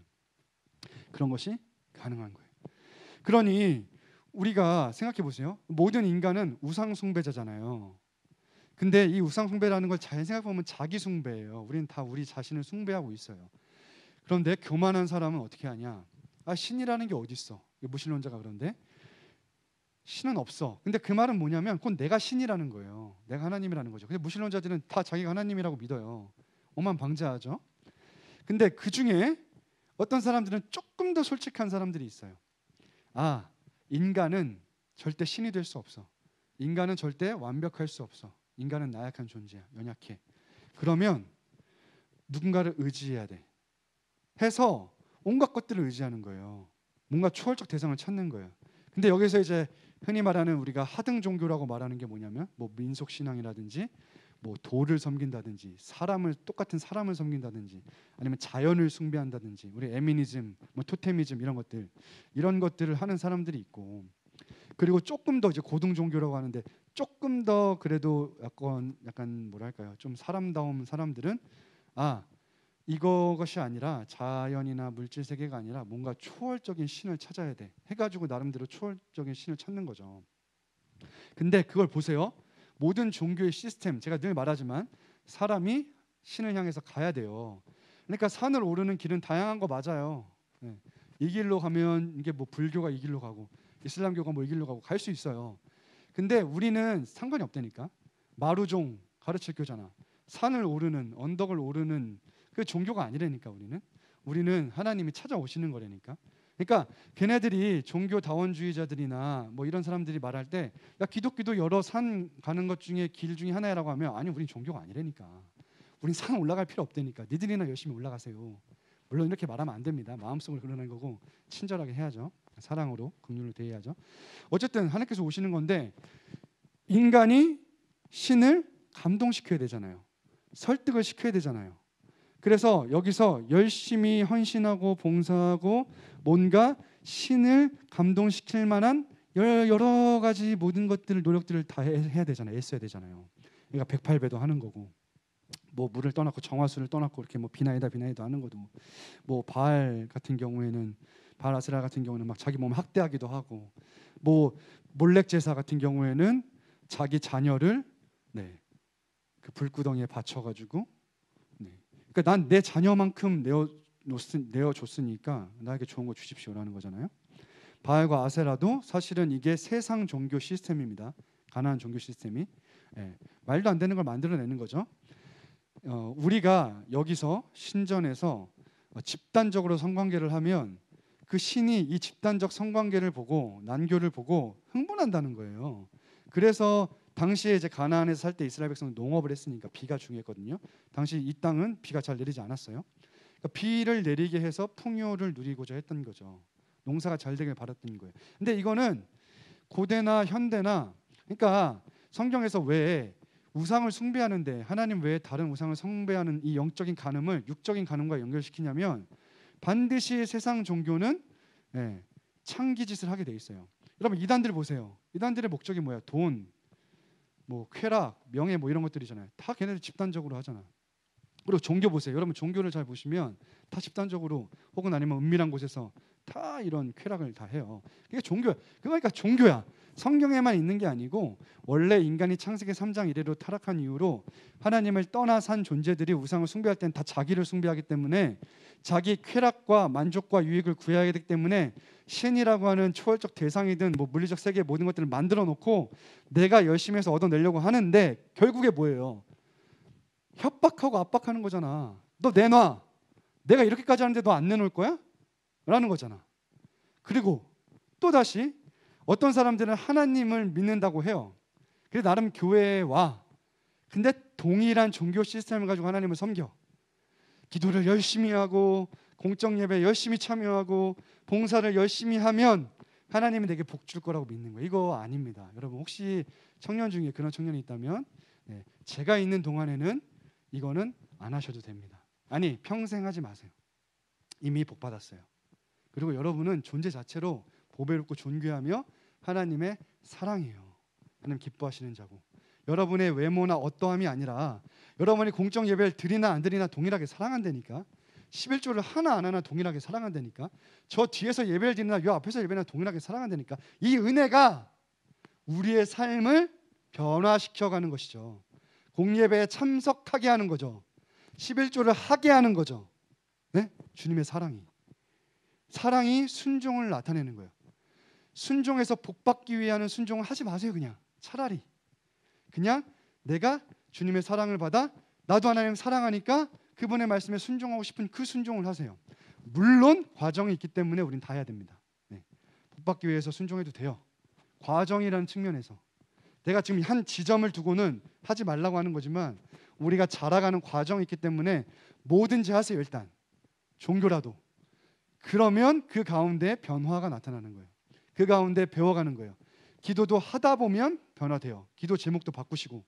그런 것이 가능한 거예요. 그러니 우리가 생각해 보세요. 모든 인간은 우상 숭배자잖아요. 근데 이 우상 숭배라는 걸 잘 생각해 보면 자기 숭배예요. 우리는 다 우리 자신을 숭배하고 있어요. 그런데 교만한 사람은 어떻게 하냐? 아, 신이라는 게 어디 있어? 무신론자가 그런데 신은 없어. 근데 그 말은 뭐냐면 그건 내가 신이라는 거예요. 내가 하나님이라는 거죠. 근데 무신론자들은 다 자기가 하나님이라고 믿어요. 오만방자하죠. 근데 그 중에 어떤 사람들은 조금 더 솔직한 사람들이 있어요. 아, 인간은 절대 신이 될 수 없어. 인간은 절대 완벽할 수 없어. 인간은 나약한 존재야. 연약해. 그러면 누군가를 의지해야 돼. 해서 온갖 것들을 의지하는 거예요. 뭔가 초월적 대상을 찾는 거예요. 근데 여기서 이제 흔히 말하는 우리가 하등 종교라고 말하는 게 뭐냐면 뭐 민속 신앙이라든지 뭐 돌을 섬긴다든지 똑같은 사람을 섬긴다든지 아니면 자연을 숭배한다든지 우리 에미니즘, 뭐 토테미즘 이런 것들을 하는 사람들이 있고 그리고 조금 더 이제 고등 종교라고 하는데 조금 더 그래도 약간 뭐랄까요 좀 사람다운 사람들은 이것이 아니라 자연이나 물질 세계가 아니라 뭔가 초월적인 신을 찾아야 돼 해가지고 나름대로 초월적인 신을 찾는 거죠. 근데 그걸 보세요. 모든 종교의 시스템 제가 늘 말하지만 사람이 신을 향해서 가야 돼요. 그러니까 산을 오르는 길은 다양한 거 맞아요. 네. 이 길로 가면 이게 뭐 불교가 이 길로 가고 이슬람교가 뭐 이 길로 가고 갈 수 있어요. 근데 우리는 상관이 없다니까. 마루종 가르칠 교잖아. 산을 오르는 언덕을 오르는 그 종교가 아니라니까 우리는 하나님이 찾아오시는 거라니까. 그러니까 걔네들이 종교 다원주의자들이나 뭐 이런 사람들이 말할 때 야 기독교도 여러 산 가는 것 중에 길 중에 하나라고 하면 아니 우린 종교가 아니라니까. 우린 산 올라갈 필요 없다니까. 니들이나 열심히 올라가세요. 물론 이렇게 말하면 안 됩니다. 마음속으로 그러는 거고 친절하게 해야죠. 사랑으로 긍휼로 대해야죠. 어쨌든 하나님께서 오시는 건데 인간이 신을 감동시켜야 되잖아요. 설득을 시켜야 되잖아요. 그래서 여기서 열심히 헌신하고 봉사하고 뭔가 신을 감동시킬 만한 여러 가지 모든 것들을 노력들을 다 해야 되잖아요. 애써야 되잖아요. 그러니까 108배도 하는 거고 뭐 물을 떠났고 정화수를 떠났고 이렇게 뭐 비나이다 하는 것도 뭐 바알 같은 경우에는 바알 아세라 같은 경우는 막 자기 몸을 학대하기도 하고 뭐 몰렉 제사 같은 경우에는 자기 자녀를 그 불구덩이에 바쳐가지고 그러니까 난 내 자녀만큼 내어줬으니까 나에게 좋은 거 주십시오라는 거잖아요. 바알과 아세라도 사실은 이게 세상 종교 시스템입니다. 가나안 종교 시스템이 말도 안 되는 걸 만들어내는 거죠. 우리가 여기서 신전에서 집단적으로 성관계를 하면 그 신이 이 집단적 성관계를 보고 난교를 보고 흥분한다는 거예요. 그래서 당시에 이제 가나안에서 살 때 이스라엘 백성은 농업을 했으니까 비가 중요했거든요. 당시 이 땅은 비가 잘 내리지 않았어요. 그러니까 비를 내리게 해서 풍요를 누리고자 했던 거죠. 농사가 잘 되길 바랐던 거예요. 근데 이거는 고대나 현대나 그러니까 성경에서 왜 우상을 숭배하는데 하나님 외에 다른 우상을 숭배하는 이 영적인 간음을 육적인 간음과 연결시키냐면 반드시 세상 종교는 창기짓을 하게 돼 있어요. 여러분 이단들 보세요. 이단들의 목적이 뭐야? 돈, 뭐 쾌락, 명예 뭐 이런 것들이잖아요. 다 걔네들 집단적으로 하잖아. 그리고 종교 보세요. 여러분 종교를 잘 보시면 다 집단적으로 혹은 아니면 은밀한 곳에서 다 이런 쾌락을 다 해요. 그게 종교야. 그러니까 종교야. 성경에만 있는 게 아니고 원래 인간이 창세기 3장 이래로 타락한 이후로 하나님을 떠나 산 존재들이 우상을 숭배할 때는 다 자기를 숭배하기 때문에 자기 쾌락과 만족과 유익을 구해야 하기 때문에 신이라고 하는 초월적 대상이든 뭐 물리적 세계의 모든 것들을 만들어 놓고 내가 열심히 해서 얻어내려고 하는데 결국에 뭐예요? 협박하고 압박하는 거잖아. 너 내놔. 내가 이렇게까지 하는데 너 안 내놓을 거야? 라는 거잖아. 그리고 또다시 어떤 사람들은 하나님을 믿는다고 해요. 그래서 나름 교회에 와. 근데 동일한 종교 시스템을 가지고 하나님을 섬겨. 기도를 열심히 하고 공적 예배 열심히 참여하고 봉사를 열심히 하면 하나님이 내게 복 줄 거라고 믿는 거예요. 이거 아닙니다. 여러분 혹시 청년 중에 그런 청년이 있다면 제가 있는 동안에는 이거는 안 하셔도 됩니다. 아니 평생 하지 마세요. 이미 복 받았어요. 그리고 여러분은 존재 자체로 보배롭고 존귀하며 하나님의 사랑이에요. 하나님 기뻐하시는 자고 여러분의 외모나 어떠함이 아니라 여러분이 공적 예배를 드리나 안 드리나 동일하게 사랑한다니까. 11조를 하나 안 하나 동일하게 사랑한다니까. 저 뒤에서 예배를 드리나 요 앞에서 예배나 동일하게 사랑한다니까. 이 은혜가 우리의 삶을 변화시켜가는 것이죠. 공예배에 참석하게 하는 거죠. 11조를 하게 하는 거죠. 네? 주님의 사랑이 순종을 나타내는 거예요. 순종해서 복받기 위한 순종을 하지 마세요. 그냥 차라리 그냥 내가 주님의 사랑을 받아 나도 하나님 사랑하니까 그분의 말씀에 순종하고 싶은 그 순종을 하세요. 물론 과정이 있기 때문에 우린 다 해야 됩니다. 복받기 위해서 순종해도 돼요. 과정이라는 측면에서 내가 지금 한 지점을 두고는 하지 말라고 하는 거지만 우리가 자라가는 과정이 있기 때문에 뭐든지 하세요. 일단 종교라도. 그러면 그 가운데 변화가 나타나는 거예요. 그 가운데 배워가는 거예요. 기도도 하다 보면 변화돼요. 기도 제목도 바꾸시고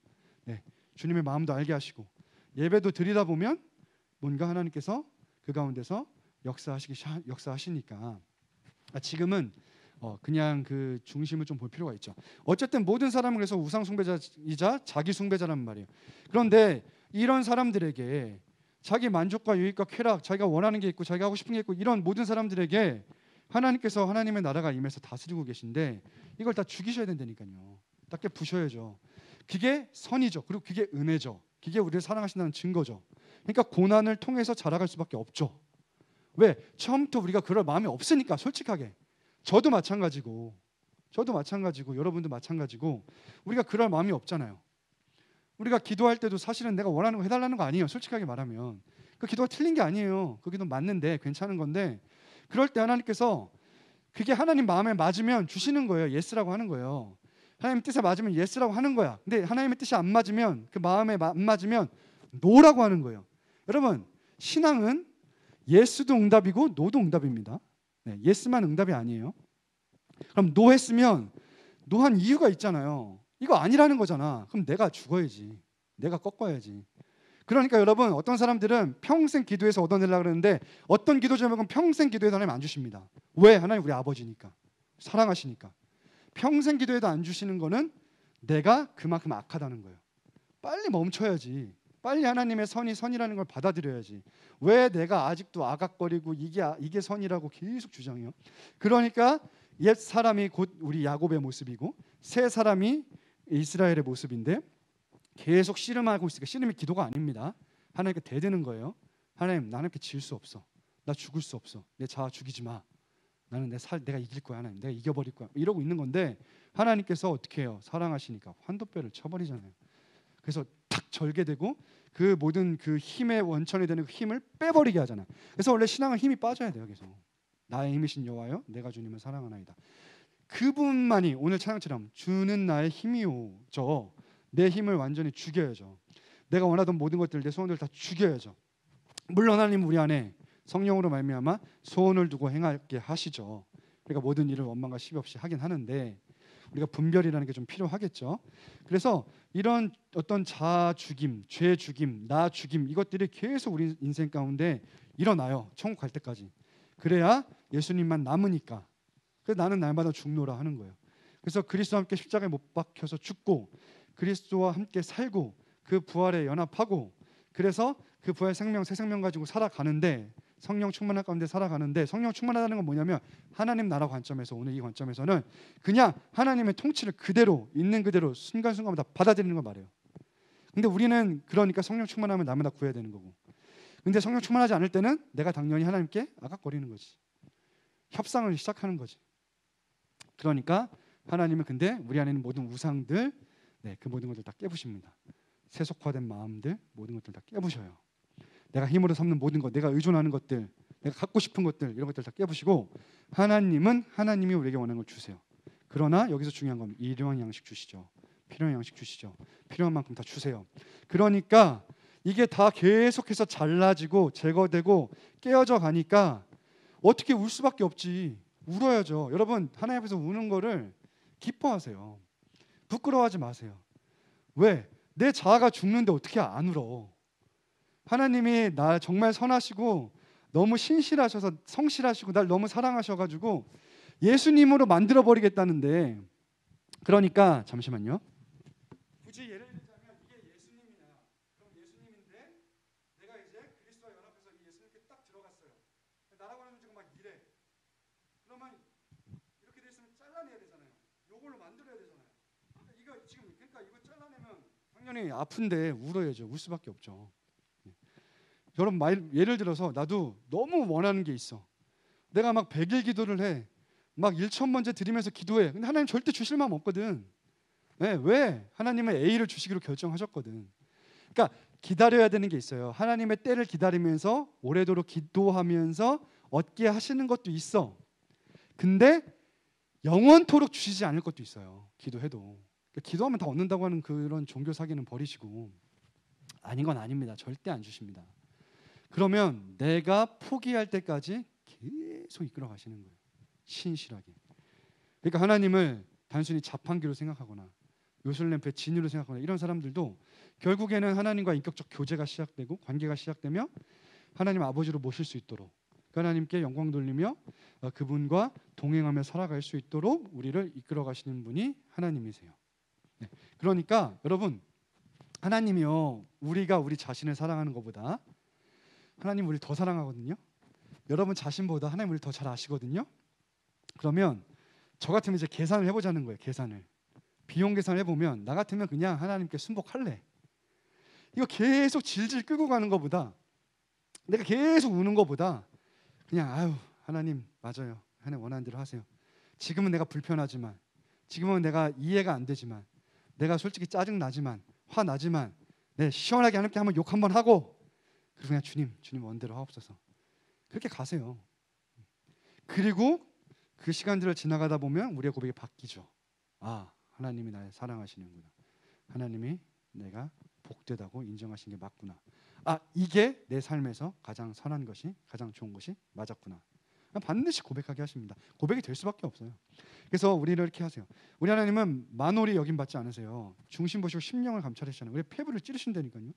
주님의 마음도 알게 하시고 예배도 드리다 보면 뭔가 하나님께서 그 가운데서 역사하시니까 지금은 그냥 그 중심을 좀 볼 필요가 있죠. 어쨌든 모든 사람은 그래서 우상 숭배자이자 자기 숭배자란 말이에요. 그런데 이런 사람들에게 자기 만족과 유익과 쾌락, 자기가 원하는 게 있고 자기가 하고 싶은 게 있고 이런 모든 사람들에게 하나님께서 하나님의 나라가 임해서 다스리고 계신데 이걸 다 죽이셔야 된다니까요. 다 깨부셔야죠. 그게 선이죠. 그리고 그게 은혜죠. 그게 우리를 사랑하신다는 증거죠. 그러니까 고난을 통해서 자라갈 수밖에 없죠. 왜? 처음부터 우리가 그럴 마음이 없으니까. 솔직하게 저도 마찬가지고 여러분도 마찬가지고 우리가 그럴 마음이 없잖아요. 우리가 기도할 때도 사실은 내가 원하는 거 해달라는 거 아니에요. 솔직하게 말하면 그 기도가 틀린 게 아니에요. 그 기도 맞는데 괜찮은 건데 그럴 때 하나님께서 그게 하나님 마음에 맞으면 주시는 거예요. 예스라고 하는 거예요. 하나님 뜻에 맞으면 예스라고 하는 거야. 근데 하나님의 뜻이 안 맞으면 그 마음에 안 맞으면 노라고 하는 거예요. 여러분 신앙은 예스도 응답이고 노도 응답입니다. 네, 예스만 응답이 아니에요. 그럼 노 했으면 노한 이유가 있잖아요. 이거 아니라는 거잖아. 그럼 내가 죽어야지. 내가 꺾어야지. 그러니까 여러분 어떤 사람들은 평생 기도해서 얻어내려고 그러는데 어떤 기도 제목은 평생 기도해도 하나님 안 주십니다. 왜? 하나님 우리 아버지니까. 사랑하시니까. 평생 기도해도 안 주시는 거는 내가 그만큼 악하다는 거예요. 빨리 멈춰야지. 빨리 하나님의 선이 선이라는 걸 받아들여야지. 왜 내가 아직도 아각거리고 이게 선이라고 계속 주장해요? 그러니까 옛 사람이 곧 우리 야곱의 모습이고 새 사람이 이스라엘의 모습인데 계속 씨름하고 있으니까 씨름이 기도가 아닙니다. 하나님께 대드는 거예요. 하나님 나는 이렇게 질 수 없어. 나 죽을 수 없어. 내 자아 죽이지 마. 나는 내가 이길 거야. 하나님 내가 이겨버릴 거야. 이러고 있는 건데 하나님께서 어떻게 해요? 사랑하시니까 환도뼈를 쳐버리잖아요. 그래서 탁 절개되고 그 모든 그 힘의 원천이 되는 그 힘을 빼버리게 하잖아요. 그래서 원래 신앙은 힘이 빠져야 돼요. 계속 나의 힘이신 여호와여 내가 주님을 사랑하나이다. 그분만이 오늘 찬양처럼 주는 나의 힘이오죠. 내 힘을 완전히 죽여야죠. 내가 원하던 모든 것들 내 소원들 다 죽여야죠. 물론 하나님 우리 안에 성령으로 말미암아 소원을 두고 행하게 하시죠. 그러니까 모든 일을 원망과 시비 없이 하긴 하는데 우리가 분별이라는 게 좀 필요하겠죠. 그래서 이런 어떤 자아 죽임, 죄 죽임, 나 죽임 이것들이 계속 우리 인생 가운데 일어나요. 천국 갈 때까지. 그래야 예수님만 남으니까. 그래서 나는 날마다 죽노라 하는 거예요. 그래서 그리스도와 함께 십자가에 못 박혀서 죽고 그리스도와 함께 살고 그 부활에 연합하고 그래서 그 부활 생명 새 생명 가지고 살아가는데 성령 충만한 가운데 살아가는데 성령 충만하다는 건 뭐냐면 하나님 나라 관점에서 오늘 이 관점에서는 그냥 하나님의 통치를 그대로 있는 그대로 순간순간 다 받아들이는 걸 말해요. 근데 우리는 그러니까 성령 충만하면 남을 다 구해야 되는 거고 근데 성령 충만하지 않을 때는 내가 당연히 하나님께 아각거리는 거지. 협상을 시작하는 거지. 그러니까 하나님은 근데 우리 안에 있는 모든 우상들 그 모든 것들 다 깨부십니다. 세속화된 마음들 모든 것들 다 깨부셔요. 내가 힘으로 삼는 모든 것, 내가 의존하는 것들, 내가 갖고 싶은 것들 이런 것들 다 깨부시고 하나님이 우리에게 원하는 걸 주세요. 그러나 여기서 중요한 건 일용할 양식 주시죠. 필요한 양식 주시죠. 필요한 만큼 다 주세요. 그러니까 이게 다 계속해서 잘라지고 제거되고 깨어져 가니까 어떻게 울 수밖에 없지. 울어야죠. 여러분 하나님 앞에서 우는 거를 기뻐하세요. 부끄러워하지 마세요. 왜? 내 자아가 죽는데 어떻게 안 울어? 하나님이 나 정말 선하시고 너무 신실하셔서 성실하시고 날 너무 사랑하셔가지고 예수님으로 만들어버리겠다는데 그러니까 잠시만요. 굳이 예를 들자면 이게 예수님이냐 그럼 예수님인데 내가 이제 그리스도와 연합해서 이 예수님께 딱 들어갔어요. 나라고 하는 문제가 막 이래. 그러면 이렇게 돼 있으면 잘라내야 되잖아요. 요걸로 만들어야 되잖아요. 이거 지금 그러니까 이거 잘라내면 당연히 아픈데 울어야죠. 울 수밖에 없죠. 여러분 예를 들어서 나도 너무 원하는 게 있어. 내가 막 100일 기도를 해. 막 1,000번째 드리면서 기도해. 근데 하나님 절대 주실 마음 없거든. 네, 왜? 하나님은 A를 주시기로 결정하셨거든. 그러니까 기다려야 되는 게 있어요. 하나님의 때를 기다리면서 오래도록 기도하면서 얻게 하시는 것도 있어. 근데 영원토록 주시지 않을 것도 있어요. 기도해도. 그러니까 기도하면 다 얻는다고 하는 그런 종교 사기는 버리시고 아닌 건 아닙니다. 절대 안 주십니다. 그러면 내가 포기할 때까지 계속 이끌어 가시는 거예요. 신실하게. 그러니까 하나님을 단순히 자판기로 생각하거나 요술램프의 진유로 생각하거나 이런 사람들도 결국에는 하나님과 인격적 교제가 시작되고 관계가 시작되며 하나님 아버지로 모실 수 있도록 그 하나님께 영광 돌리며 그분과 동행하며 살아갈 수 있도록 우리를 이끌어 가시는 분이 하나님이세요. 네. 그러니까 여러분 하나님이요 우리가 우리 자신을 사랑하는 것보다 하나님 우리를 더 사랑하거든요. 여러분 자신보다 하나님 우리를 더 잘 아시거든요. 그러면 저 같으면 이제 계산을 해보자는 거예요. 계산을 비용 계산을 해보면 나 같으면 그냥 하나님께 순복할래. 이거 계속 질질 끌고 가는 것보다 내가 계속 우는 것보다 그냥 아유 하나님 맞아요. 하나님 원하는 대로 하세요. 지금은 내가 불편하지만 지금은 내가 이해가 안 되지만 내가 솔직히 짜증 나지만 화 나지만 네 시원하게 하나님께 한번 욕 한번 하고 그리고 그냥 주님 원대로 하옵소서. 그렇게 가세요. 그리고 그 시간들을 지나가다 보면 우리의 고백이 바뀌죠. 아 하나님이 나를 사랑하시는구나. 하나님이 내가 복되다고 인정하신 게 맞구나. 아 이게 내 삶에서 가장 선한 것이 가장 좋은 것이 맞았구나. 반드시 고백하게 하십니다. 고백이 될 수밖에 없어요. 그래서 우리를 이렇게 하세요. 우리 하나님은 만홀히 여김받지 않으세요. 중심 보시고 심령을 감찰하시잖아요. 우리 폐부를 찌르신다니까요.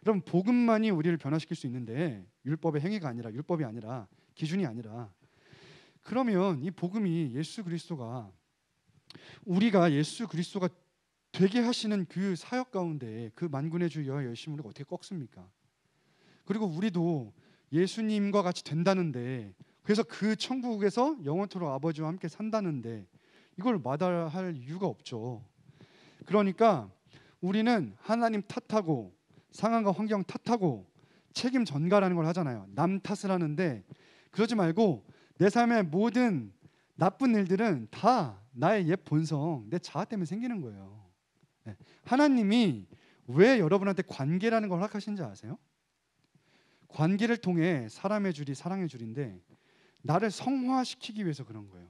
여러분 복음만이 우리를 변화시킬 수 있는데 율법의 행위가 아니라 율법이 아니라 기준이 아니라 그러면 이 복음이 예수 그리스도가 우리가 예수 그리스도가 되게 하시는 그 사역 가운데 그 만군의 주 여호와 열심을 우리가 어떻게 꺾습니까? 그리고 우리도 예수님과 같이 된다는데 그래서 그 천국에서 영원토록 아버지와 함께 산다는데 이걸 마다할 이유가 없죠. 그러니까 우리는 하나님 탓하고 상황과 환경 탓하고 책임 전가라는 걸 하잖아요. 남 탓을 하는데 그러지 말고 내 삶의 모든 나쁜 일들은 다 나의 옛 본성, 내 자아 때문에 생기는 거예요. 네. 하나님이 왜 여러분한테 관계라는 걸 허락하신지 아세요? 관계를 통해 사람의 줄이 사랑의 줄인데 나를 성화시키기 위해서 그런 거예요.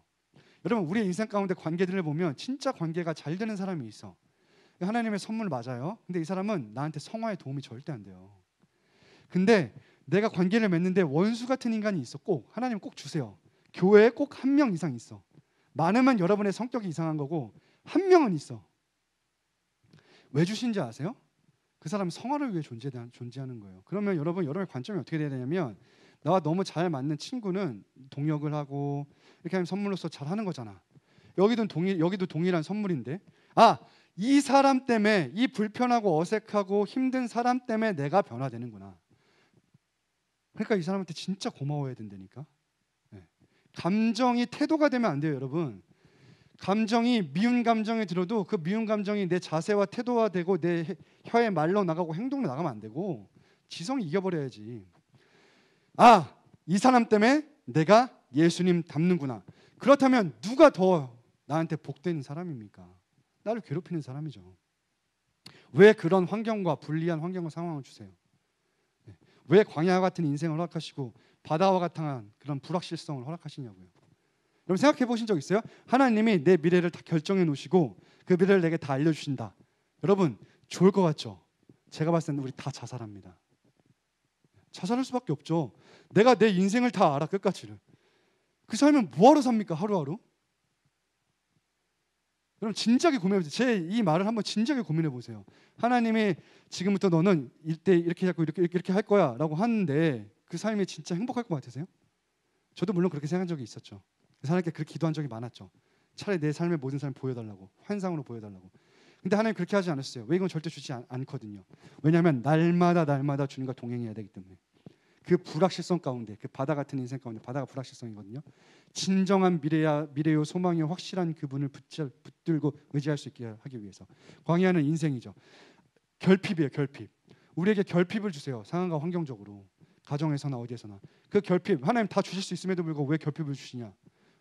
여러분 우리의 인생 가운데 관계들을 보면 진짜 관계가 잘 되는 사람이 있어. 하나님의 선물 맞아요. 근데 이 사람은 나한테 성화에 도움이 절대 안 돼요. 근데 내가 관계를 맺는데 원수 같은 인간이 있어. 꼭 하나님 꼭 주세요. 교회에 꼭 한 명 이상 있어. 많으면 여러분의 성격이 이상한 거고 한 명은 있어. 왜 주신지 아세요? 그 사람은 성화를 위해 존재하는 거예요. 그러면 여러분의 관점이 어떻게 돼야 되냐면 나와 너무 잘 맞는 친구는 동역을 하고 이렇게 하면 선물로서 잘하는 거잖아. 여기도 동일한 선물인데 이 사람 때문에 이 불편하고 어색하고 힘든 사람 때문에 내가 변화되는구나. 그러니까 이 사람한테 진짜 고마워해야 된다니까. 네. 감정이 태도가 되면 안 돼요, 여러분. 감정이 미운 감정이 들어도 그 미운 감정이 내 자세와 태도화 되고 내 혀의 말로 나가고 행동으로 나가면 안 되고 지성이 이겨버려야지. 이 사람 때문에 내가 예수님 닮는구나. 그렇다면 누가 더 나한테 복되는 사람입니까? 나를 괴롭히는 사람이죠. 왜 그런 환경과 불리한 환경과 상황을 주세요? 왜 광야 같은 인생을 허락하시고 바다와 같은 그런 불확실성을 허락하시냐고요. 여러분 생각해 보신 적 있어요? 하나님이 내 미래를 다 결정해 놓으시고 그 미래를 내게 다 알려주신다. 여러분 좋을 것 같죠? 제가 봤을 때는 우리 다 자살합니다. 자살할 수밖에 없죠. 내가 내 인생을 다 알아 끝까지를. 그 삶은 뭐하러 삽니까 하루하루? 여러분 진지하게 고민해 보세요. 제 이 말을 한번 진지하게 고민해 보세요. 하나님이 지금부터 너는 이때 이렇게 하고 이렇게 할 거야 라고 하는데 그 삶이 진짜 행복할 것 같으세요? 저도 물론 그렇게 생각한 적이 있었죠. 하나님께 그렇게 기도한 적이 많았죠. 차라리 내 삶의 모든 삶을 보여달라고, 환상으로 보여달라고. 근데 하나님 그렇게 하지 않았어요. 왜? 이건 절대 주지 않거든요. 왜냐하면 날마다 주님과 동행해야 되기 때문에. 그 불확실성 가운데, 그 바다 같은 인생 가운데, 바다가 불확실성이거든요. 진정한 미래요 소망이 확실한 그분을 붙들고 의지할 수 있게 하기 위해서. 광야는 인생이죠. 결핍이에요, 결핍. 우리에게 결핍을 주세요. 상황과 환경적으로, 가정에서나 어디에서나. 그 결핍, 하나님 다 주실 수 있음에도 불구하고 왜 결핍을 주시냐?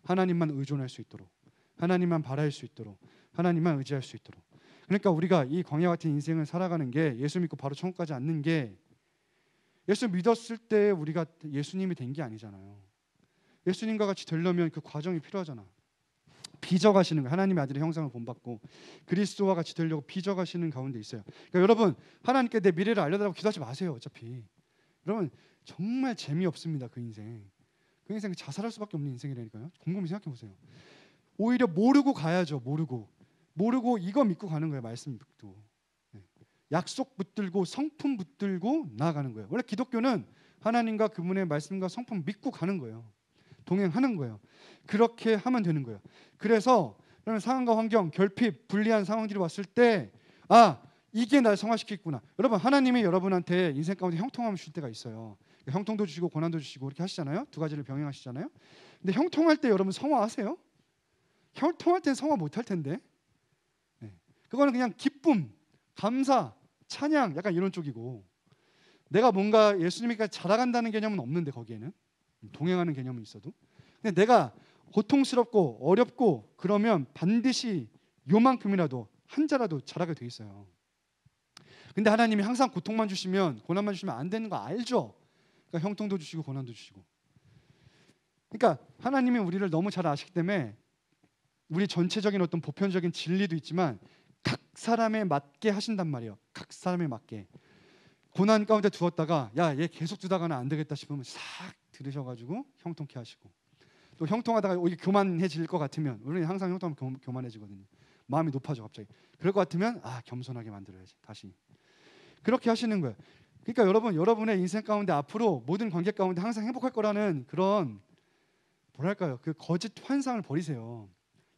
하나님만 의존할 수 있도록, 하나님만 바라할 수 있도록, 하나님만 의지할 수 있도록. 그러니까 우리가 이 광야 같은 인생을 살아가는 게 예수 믿고 바로 천국 가지 않는 게 예수 믿었을 때 우리가 예수님이 된 게 아니잖아요. 예수님과 같이 되려면 그 과정이 필요하잖아. 빚어가시는 거예요. 하나님의 아들의 형상을 본받고 그리스도와 같이 되려고 빚어가시는 가운데 있어요. 그러니까 여러분 하나님께 내 미래를 알려달라고 기도하지 마세요. 어차피 여러분 정말 재미없습니다. 그 인생 자살할 수밖에 없는 인생이라니까요. 곰곰이 생각해 보세요. 오히려 모르고 가야죠. 모르고 이거 믿고 가는 거예요. 말씀 믿고. 네. 약속 붙들고 성품 붙들고 나아가는 거예요. 원래 기독교는 하나님과 그분의 말씀과 성품 믿고 가는 거예요. 동행하는 거예요. 그렇게 하면 되는 거예요. 그래서 그러면 상황과 환경, 결핍, 불리한 상황들이 왔을 때 이게 날 성화시키겠구나. 여러분, 하나님이 여러분한테 인생 가운데 형통함을 주실 때가 있어요. 형통도 주시고 고난도 주시고 이렇게 하시잖아요. 두 가지를 병행하시잖아요. 근데 형통할 때 여러분 성화하세요? 형통할 땐 성화 못할 텐데. 그거는 그냥 기쁨, 감사, 찬양 약간 이런 쪽이고, 내가 뭔가 예수님이니까 자라간다는 개념은 없는데, 거기에는 동행하는 개념은 있어도, 근데 내가 고통스럽고 어렵고 그러면 반드시 요만큼이라도 한 자라도 자라게 돼 있어요. 근데 하나님이 항상 고통만 주시면, 고난만 주시면 안 되는 거 알죠? 그러니까 형통도 주시고 고난도 주시고. 그러니까 하나님이 우리를 너무 잘 아시기 때문에 우리 전체적인 어떤 보편적인 진리도 있지만 각 사람에 맞게 하신단 말이에요. 각 사람에 맞게. 고난 가운데 두었다가 얘 계속 두다가는 안 되겠다 싶으면 싹 들으셔가지고 형통케 하시고, 또 형통하다가 이게 교만해질 것 같으면, 우리는 항상 형통하면 교만해지거든요. 마음이 높아져 갑자기. 그럴 것 같으면 겸손하게 만들어야지 다시. 그렇게 하시는 거예요. 그러니까 여러분의 인생 가운데 앞으로 모든 관계 가운데 항상 행복할 거라는 그런 뭐랄까요, 그 거짓 환상을 버리세요.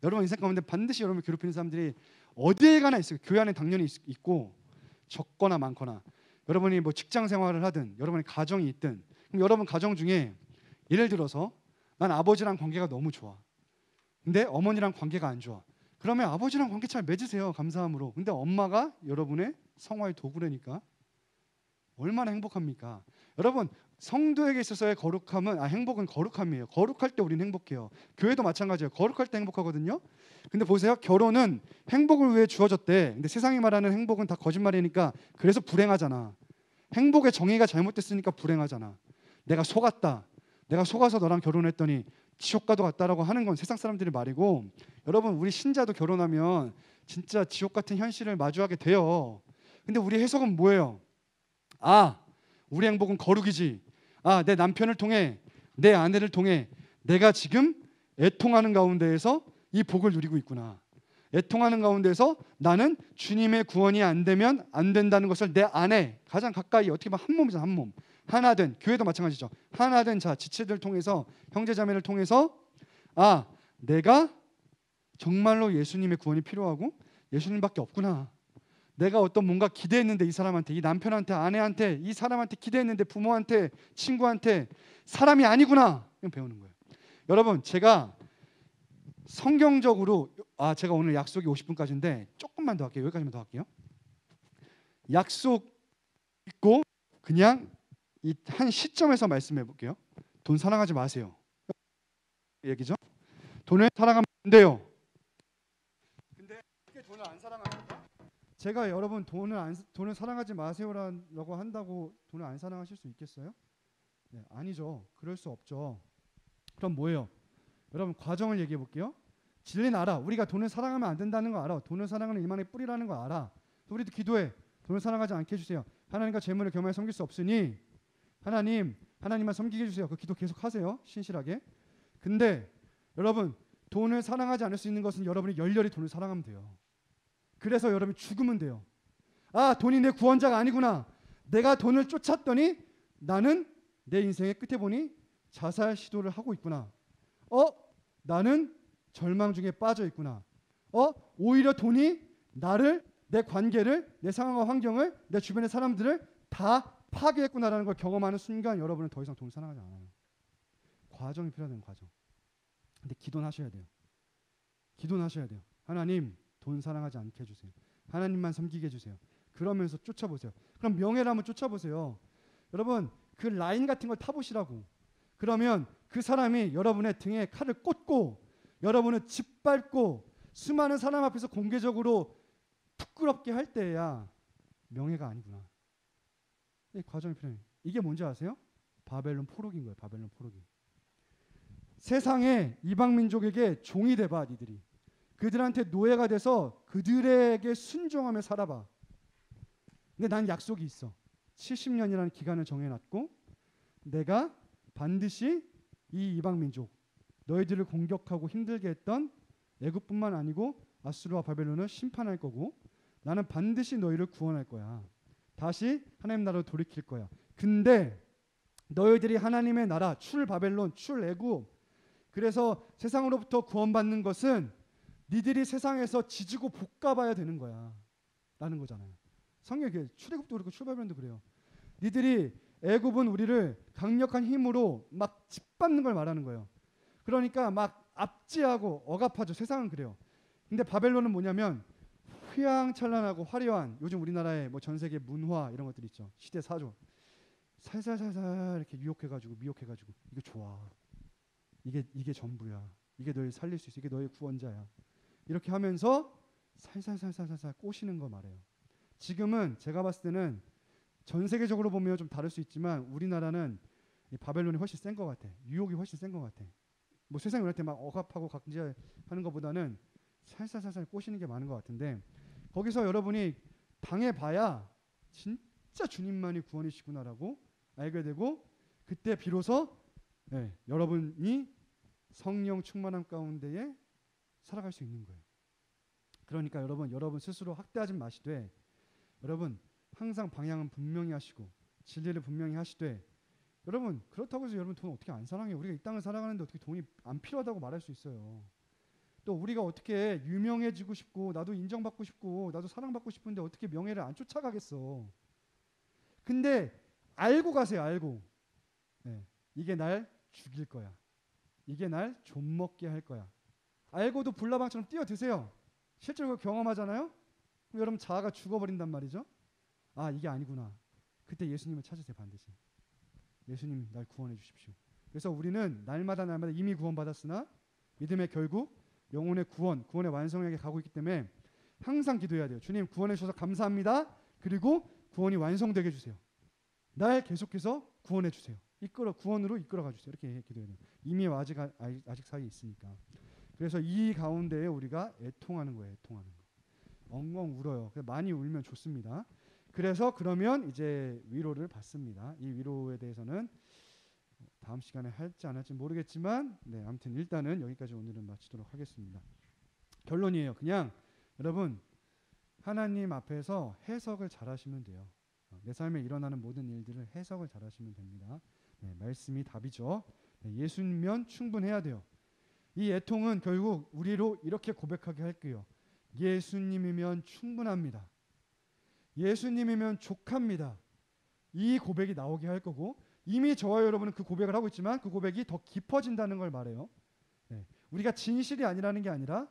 여러분 인생 가운데 반드시 여러분을 괴롭히는 사람들이 어디에 가나 있어요. 교회 안에 당연히 있고, 적거나 많거나. 여러분이 뭐 직장 생활을 하든 여러분의 가정이 있든, 그럼 여러분 가정 중에 예를 들어서 난 아버지랑 관계가 너무 좋아. 근데 어머니랑 관계가 안 좋아. 그러면 아버지랑 관계 잘 맺으세요. 감사함으로. 근데 엄마가 여러분의 성화의 도구라니까 얼마나 행복합니까? 여러분, 성도에게 있어서의 거룩함은 행복은 거룩함이에요. 거룩할 때 우리는 행복해요. 교회도 마찬가지예요. 거룩할 때 행복하거든요. 근데 보세요. 결혼은 행복을 위해 주어졌대. 근데 세상이 말하는 행복은 다 거짓말이니까 그래서 불행하잖아. 행복의 정의가 잘못됐으니까 불행하잖아. 내가 속았다. 내가 속아서 너랑 결혼했더니 지옥 가도 갔다라고 하는 건 세상 사람들의 말이고, 여러분 우리 신자도 결혼하면 진짜 지옥 같은 현실을 마주하게 돼요. 근데 우리 해석은 뭐예요? 우리 행복은 거룩이지. 내 남편을 통해, 내 아내를 통해 내가 지금 애통하는 가운데에서 이 복을 누리고 있구나. 애통하는 가운데서 나는 주님의 구원이 안 되면 안 된다는 것을 내 안에 가장 가까이, 어떻게 보면 한 몸이잖아, 한 몸. 하나 된, 교회도 마찬가지죠. 하나 된 자, 지체들 통해서, 형제자매를 통해서 내가 정말로 예수님의 구원이 필요하고 예수님밖에 없구나. 내가 어떤 뭔가 기대했는데, 이 사람한테, 이 남편한테, 아내한테, 이 사람한테 기대했는데, 부모한테, 친구한테 사람이 아니구나. 이건 배우는 거예요. 여러분, 제가 성경적으로 제가 오늘 약속이 50분까지인데 조금만 더 할게요. 여기까지만 더 할게요. 약속 있고 그냥 이 한 시점에서 말씀해 볼게요. 돈 사랑하지 마세요. 얘기죠. 돈을 사랑하면 안 돼요. 근데 어떻게 돈을 안 사랑합니까? 제가 여러분 돈을 사랑하지 마세요라고 한다고 돈을 안 사랑하실 수 있겠어요? 네, 아니죠. 그럴 수 없죠. 그럼 뭐예요? 여러분 과정을 얘기해 볼게요. 진리는 알아. 우리가 돈을 사랑하면 안 된다는 거 알아. 돈을 사랑하는 일만의 뿌리라는 거 알아. 우리도 기도해. 돈을 사랑하지 않게 해주세요. 하나님과 재물을 겸하여 섬길 수 없으니 하나님만 섬기게 해주세요. 그 기도 계속 하세요. 신실하게. 근데 여러분 돈을 사랑하지 않을 수 있는 것은 여러분이 열렬히 돈을 사랑하면 돼요. 그래서 여러분이 죽으면 돼요. 돈이 내 구원자가 아니구나. 내가 돈을 쫓았더니 나는 내 인생의 끝에 보니 자살 시도를 하고 있구나. 나는 절망 중에 빠져 있구나. 오히려 돈이 나를, 내 관계를, 내 상황과 환경을, 내 주변의 사람들을 다 파괴했구나라는 걸 경험하는 순간 여러분은 더 이상 돈을 사랑하지 않아요. 과정이 필요하다는 과정. 근데 기도는 하셔야 돼요. 기도는 하셔야 돼요. 하나님, 돈 사랑하지 않게 해주세요. 하나님만 섬기게 해주세요. 그러면서 쫓아보세요. 그럼 명예를 한번 쫓아보세요. 여러분 그 라인 같은 걸 타보시라고. 그러면 그 사람이 여러분의 등에 칼을 꽂고 여러분을 짓밟고 수많은 사람 앞에서 공개적으로 부끄럽게 할 때야 명예가 아니구나. 이 과정이 필요해요. 이게 뭔지 아세요? 바벨론 포로기인 거예요. 바벨론 포로기. 세상에 이방 민족에게 종이 돼봐. 니들이 그들한테 노예가 돼서 그들에게 순종하며 살아봐. 근데 난 약속이 있어. 70년이라는 기간을 정해놨고 내가 반드시 이 이방 민족, 너희들을 공격하고 힘들게 했던 애굽뿐만 아니고 아수르와 바벨론을 심판할 거고, 나는 반드시 너희를 구원할 거야. 다시 하나님 나라로 돌이킬 거야. 근데 너희들이 하나님의 나라, 출 바벨론, 출 애굽, 그래서 세상으로부터 구원받는 것은 니들이 세상에서 지지고 볶아봐야 되는 거야 라는 거잖아요. 성경에 출애굽도 그렇고 출바벨론도 그래요. 니들이 애굽은 우리를 강력한 힘으로 막 짓밟는 걸 말하는 거예요. 그러니까 막 압제하고 억압하죠. 세상은 그래요. 근데 바벨론은 뭐냐면 휘황찬란하고 화려한, 요즘 우리나라의 뭐 전 세계 문화 이런 것들 있죠. 시대 사조 살살살살 이렇게 유혹해가지고 미혹해가지고 이거 좋아, 이게 전부야, 이게 너희 살릴 수 있어, 이게 너희 구원자야, 이렇게 하면서 살살살살살 꼬시는 거 말해요. 지금은 제가 봤을 때는 전 세계적으로 보면 좀 다를 수 있지만 우리나라는 이 바벨론이 훨씬 센 것 같아. 유혹이 훨씬 센 것 같아. 뭐 세상에 우리한테 막 억압하고 강제하는 것보다는 살살살살 꼬시는 게 많은 것 같은데, 거기서 여러분이 당해봐야 진짜 주님만이 구원이시구나라고 알게 되고, 그때 비로소 여러분이 성령 충만함 가운데에 살아갈 수 있는 거예요. 그러니까 여러분 스스로 학대하지 마시되, 여러분 항상 방향은 분명히 하시고 진리를 분명히 하시되, 여러분 그렇다고 해서 여러분 돈 어떻게 안 사랑해요? 우리가 이 땅을 살아가는데 어떻게 돈이 안 필요하다고 말할 수 있어요? 또 우리가 어떻게 유명해지고 싶고 나도 인정받고 싶고 나도 사랑받고 싶은데 어떻게 명예를 안 쫓아가겠어? 근데 알고 가세요. 알고. 이게 날 죽일 거야. 이게 날 좀먹게 할 거야. 알고도 불나방처럼 뛰어드세요. 실제로 경험하잖아요. 그럼 여러분 자아가 죽어버린단 말이죠. 아, 이게 아니구나. 그때 예수님을 찾으세요. 반드시. 예수님 날 구원해 주십시오. 그래서 우리는 날마다 이미 구원받았으나 믿음의 결국 영혼의 구원의 완성에게 가고 있기 때문에 항상 기도해야 돼요. 주님 구원해 주셔서 감사합니다. 그리고 구원이 완성되게 해주세요. 날 계속해서 구원해 주세요. 구원으로 이끌어가 주세요. 이렇게 기도해야 돼요. 이미와 아직 사이에 있으니까. 그래서 이 가운데에 우리가 애통하는 거예요. 애통하는 거. 엉엉 울어요. 많이 울면 좋습니다. 그래서 그러면 이제 위로를 받습니다. 이 위로에 대해서는 다음 시간에 할지 안 할지 모르겠지만, 아무튼 일단은 여기까지 오늘은 마치도록 하겠습니다. 결론이에요. 그냥 여러분 하나님 앞에서 해석을 잘하시면 돼요. 내 삶에 일어나는 모든 일들을 해석을 잘하시면 됩니다. 말씀이 답이죠. 예수님이면 충분해야 돼요. 이 애통은 결국 우리로 이렇게 고백하게 할게요. 예수님이면 충분합니다. 예수님이면 족합니다. 이 고백이 나오게 할 거고, 이미 저와 여러분은 그 고백을 하고 있지만 그 고백이 더 깊어진다는 걸 말해요. 우리가 진실이 아니라는 게 아니라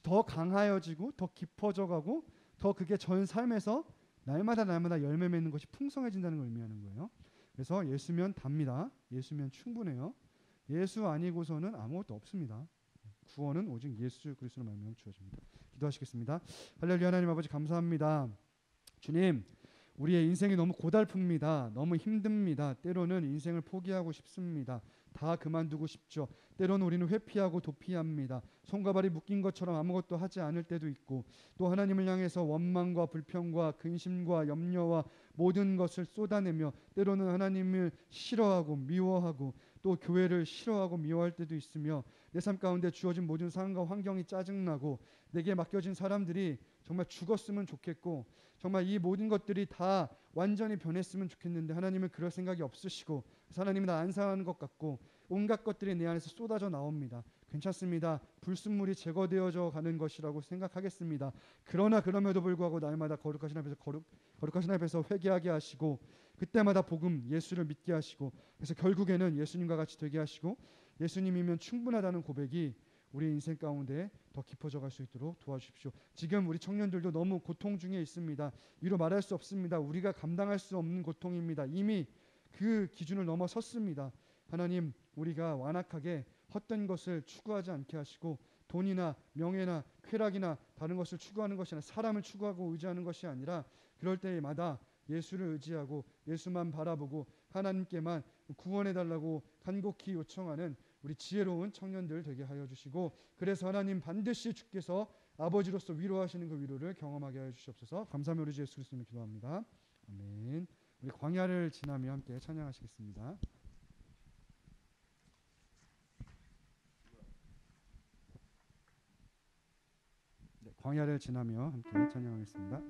더 강하여지고 더 깊어져가고 더 그게 전 삶에서 날마다 열매 맺는 것이 풍성해진다는 걸 의미하는 거예요. 그래서 예수면 답니다. 예수면 충분해요. 예수 아니고서는 아무것도 없습니다. 구원은 오직 예수 그리스도로 말미암아 주어집니다. 기도하시겠습니다. 할렐루야. 하나님 아버지 감사합니다. 주님, 우리의 인생이 너무 고달픕니다. 너무 힘듭니다. 때로는 인생을 포기하고 싶습니다. 다 그만두고 싶죠. 때로는 우리는 회피하고 도피합니다. 손과 발이 묶인 것처럼 아무것도 하지 않을 때도 있고, 또 하나님을 향해서 원망과 불평과 근심과 염려와 모든 것을 쏟아내며 때로는 하나님을 싫어하고 미워하고 또 교회를 싫어하고 미워할 때도 있으며, 내 삶 가운데 주어진 모든 상황과 환경이 짜증나고 내게 맡겨진 사람들이 정말 죽었으면 좋겠고 정말 이 모든 것들이 다 완전히 변했으면 좋겠는데 하나님은 그럴 생각이 없으시고 하나님은 나 안 사는 것 같고 온갖 것들이 내 안에서 쏟아져 나옵니다. 괜찮습니다. 불순물이 제거되어져 가는 것이라고 생각하겠습니다. 그러나 그럼에도 불구하고 날마다 거룩하신 앞에서 회개하게 하시고 그때마다 복음 예수를 믿게 하시고, 그래서 결국에는 예수님과 같이 되게 하시고 예수님이면 충분하다는 고백이 우리 인생 가운데 더 깊어져 갈 수 있도록 도와주십시오. 지금 우리 청년들도 너무 고통 중에 있습니다. 이루 말할 수 없습니다. 우리가 감당할 수 없는 고통입니다. 이미 그 기준을 넘어섰습니다. 하나님, 우리가 완악하게 헛된 것을 추구하지 않게 하시고 돈이나 명예나 쾌락이나 다른 것을 추구하는 것이 아니라 사람을 추구하고 의지하는 것이 아니라 그럴 때마다 예수를 의지하고 예수만 바라보고 하나님께만 구원해달라고 간곡히 요청하는 우리 지혜로운 청년들 되게 하여 주시고, 그래서 하나님 반드시 주께서 아버지로서 위로하시는 그 위로를 경험하게 하여 주시옵소서. 감사하며 우리 주 예수 그리스도를 기도합니다. 아멘. 우리 광야를 지나며 함께 찬양하시겠습니다. 네, 광야를 지나며 함께 찬양하겠습니다.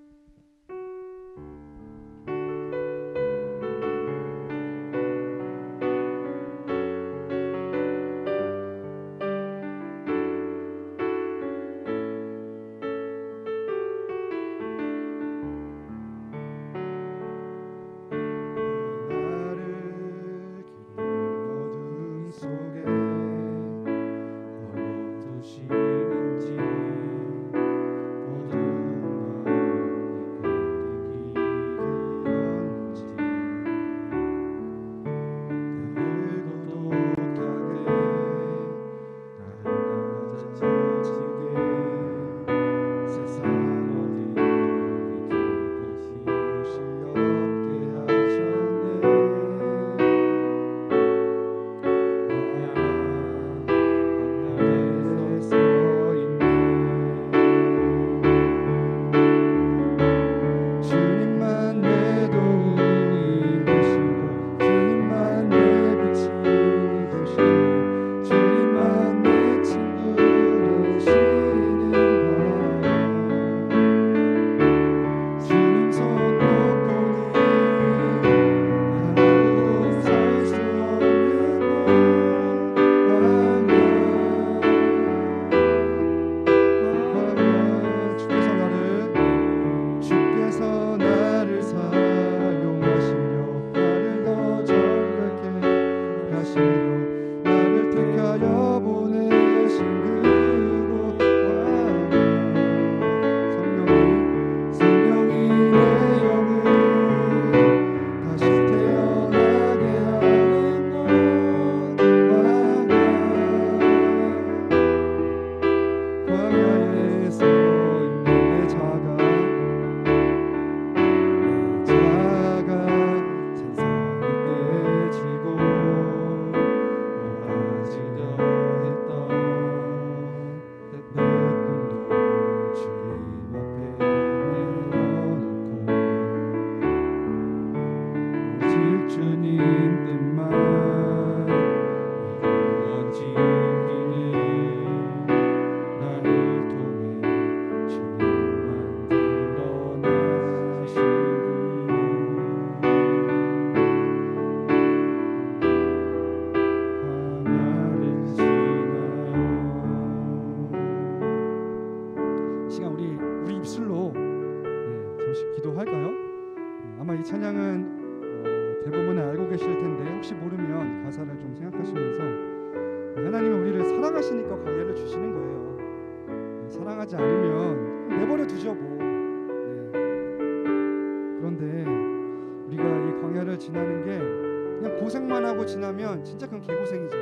진짜 그건 개고생이죠.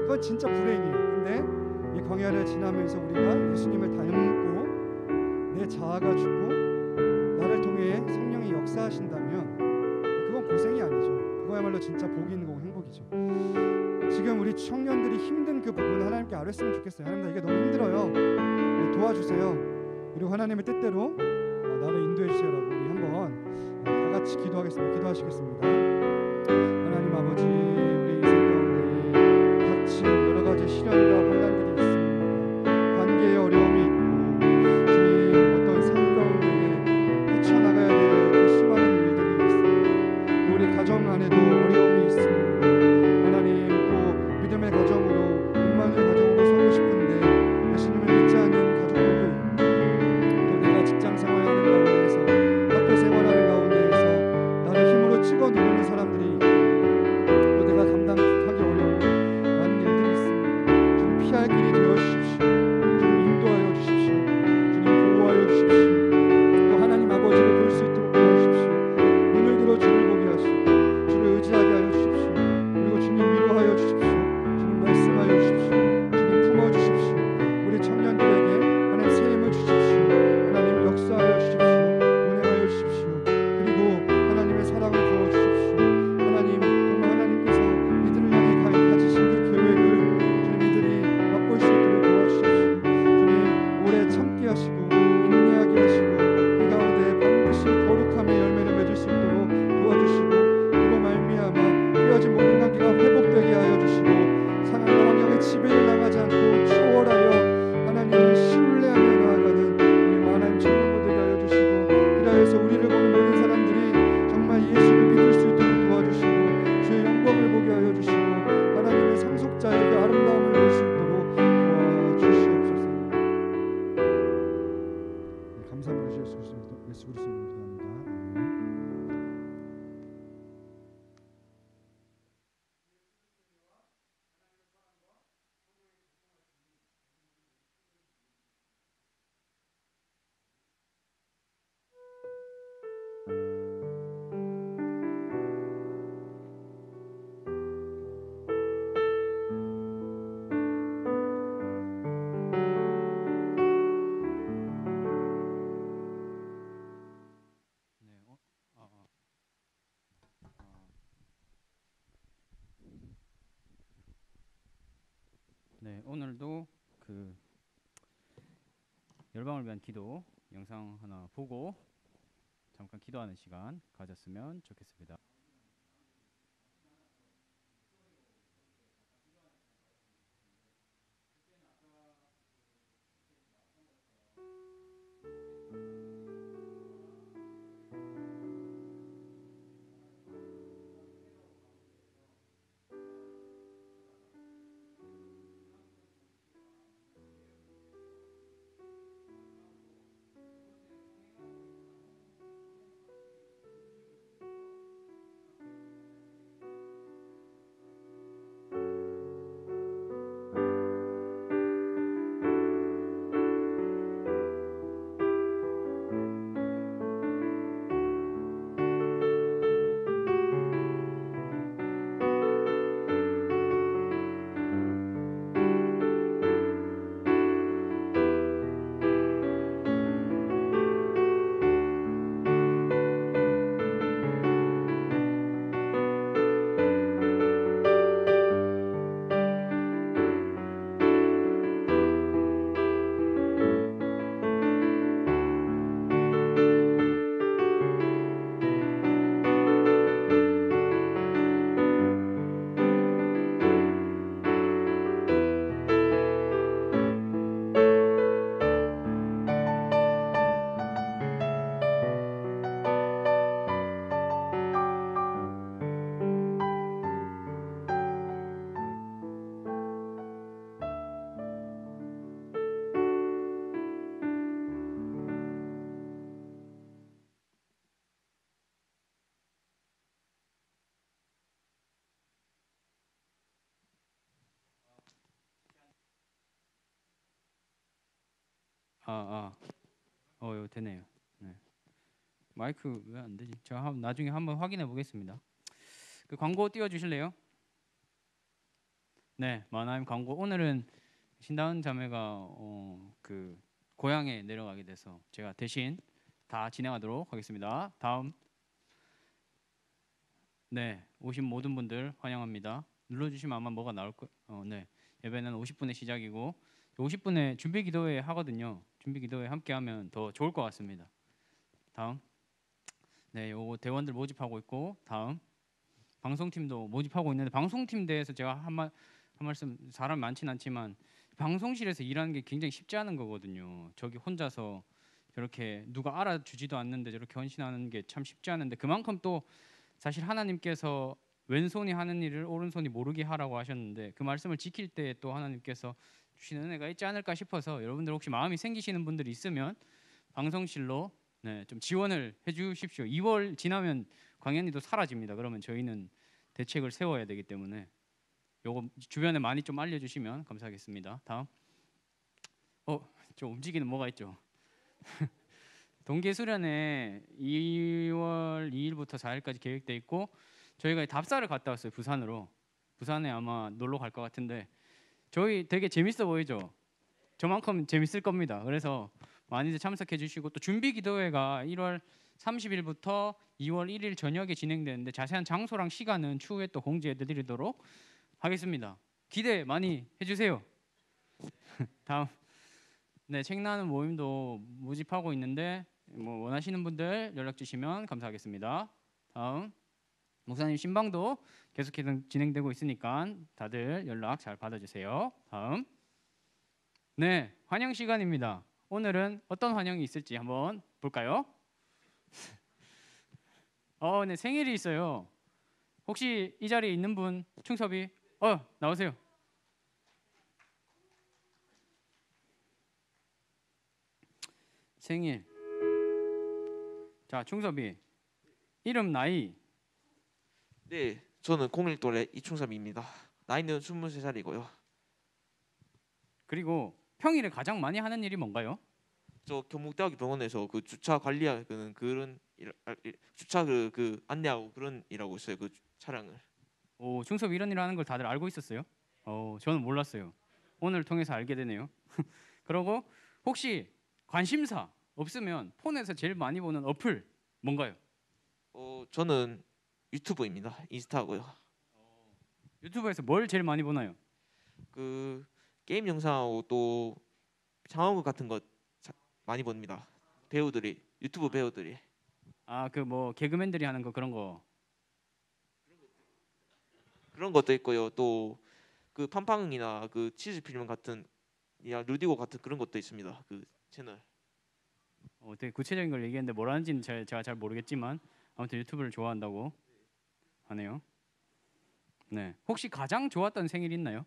그건 진짜 불행이에요. 근데 이 광야를 지나면서 우리가 예수님을 닮고 내 자아가 죽고 나를 통해 성령이 역사하신다면 그건 고생이 아니죠. 그거야말로 진짜 복이 있는 거고 행복이죠. 지금 우리 청년들이 힘든 그 부분 하나님께 아뢰었으면 좋겠어요. 하나님 나 이게 너무 힘들어요. 네, 도와주세요. 그리고 하나님의 뜻대로 나를 인도해 주세요라고 우리 한번 다 같이 기도하겠습니다. 기도하시겠습니다. 하나님 아버지, 우리 인생 가운데 닥친 여러 가지 시련과 환난들이 있습니다. 관계의 어려움이 있고 주님 어떤 삶 가운데 헤쳐나가야 될 그 수많은 일들이 있습니다. 우리 가정 안에도 어려움이 있습니다. 하나님 또 믿음의 가정으로 육만의 가정으로 서고 싶은데 예수님을 믿지 않는 가족들도 있고 또 내가 직장 생활하는 가운데에서 학교 생활하는 가운데에서 나를 힘으로 찍어 누르는 사람들이 네, 오늘도 그 열방을 위한 기도 영상 하나 보고 잠깐 기도하는 시간 가졌으면 좋겠습니다. 이거 되네요. 네. 마이크 왜 안 되지? 제가 나중에 한번 확인해 보겠습니다. 그 광고 띄워 주실래요? 네, 마나임 광고. 오늘은 신다은 자매가 그 고향에 내려가게 돼서 제가 대신 다 진행하도록 하겠습니다. 다음. 네, 오신 모든 분들 환영합니다. 눌러주시면 아마 뭐가 나올 거. 네, 예배는 50분에 시작이고 50분에 준비 기도회 하거든요. 준비 기도회 함께하면 더 좋을 것 같습니다. 다음. 네, 요거 대원들 모집하고 있고 다음. 방송팀도 모집하고 있는데 방송팀 대해서 제가 한 말씀 사람 많진 않지만 방송실에서 일하는 게 굉장히 쉽지 않은 거거든요. 저기 혼자서 저렇게 누가 알아주지도 않는데 저렇게 헌신하는 게 참 쉽지 않은데 그만큼 또 사실 하나님께서 왼손이 하는 일을 오른손이 모르게 하라고 하셨는데 그 말씀을 지킬 때 또 하나님께서 주시는 은혜가 있지 않을까 싶어서 여러분들 혹시 마음이 생기시는 분들이 있으면 방송실로 네, 좀 지원을 해주십시오. 2월 지나면 광연이도 사라집니다. 그러면 저희는 대책을 세워야 되기 때문에 요거 주변에 많이 좀 알려주시면 감사하겠습니다. 다음. 좀 움직이는 뭐가 있죠? 동계수련회 2월 2일부터 4일까지 계획돼 있고 저희가 답사를 갔다 왔어요. 부산으로. 부산에 아마 놀러 갈 것 같은데 저희 되게 재밌어 보이죠? 저만큼 재밌을 겁니다. 그래서 많이들 참석해 주시고 또 준비 기도회가 1월 30일부터 2월 1일 저녁에 진행되는데 자세한 장소랑 시간은 추후에 또 공지해 드리도록 하겠습니다. 기대 많이 해주세요. 다음. 네, 책 나누는 모임도 모집하고 있는데 뭐 원하시는 분들 연락 주시면 감사하겠습니다. 다음. 목사님 신방도 계속해서 진행되고 있으니까 다들 연락 잘 받아주세요. 다음. 네, 환영 시간입니다. 오늘은 어떤 환영이 있을지 한번 볼까요? 네, 생일이 있어요. 혹시 이 자리에 있는 분 충섭이 나오세요. 생일. 자, 충섭이 이름 나이. 네, 저는 01또래 이충섭입니다. 나이는 23살이고요. 그리고 평일에 가장 많이 하는 일이 뭔가요? 저 경북대학교 병원에서 그 주차 관리하는 그런 주차 그 안내하고 그런 일하고 있어요. 그 차량을. 오, 충섭이 이런 일 하는 걸 다들 알고 있었어요? 저는 몰랐어요. 오늘 통해서 알게 되네요. 그리고 혹시 관심사 없으면 폰에서 제일 많이 보는 어플 뭔가요? 저는 유튜브입니다. 인스타고요. 유튜브에서 뭘 제일 많이 보나요? 그 게임 영상하고 또 상황극 같은 거 많이 봅니다. 배우들이 유튜브 배우들이 아, 그 뭐 개그맨들이 하는 거 그런 거. 그런 것도 있고요. 또 그 팡팡이나 그 치즈 필름 같은 야 루디고 같은 그런 것도 있습니다. 그 채널. 되게 구체적인 걸 얘기했는데 뭐라는지는 제가 잘 모르겠지만 아무튼 유튜브를 좋아한다고 하네요. 네. 혹시 가장 좋았던 생일 있나요?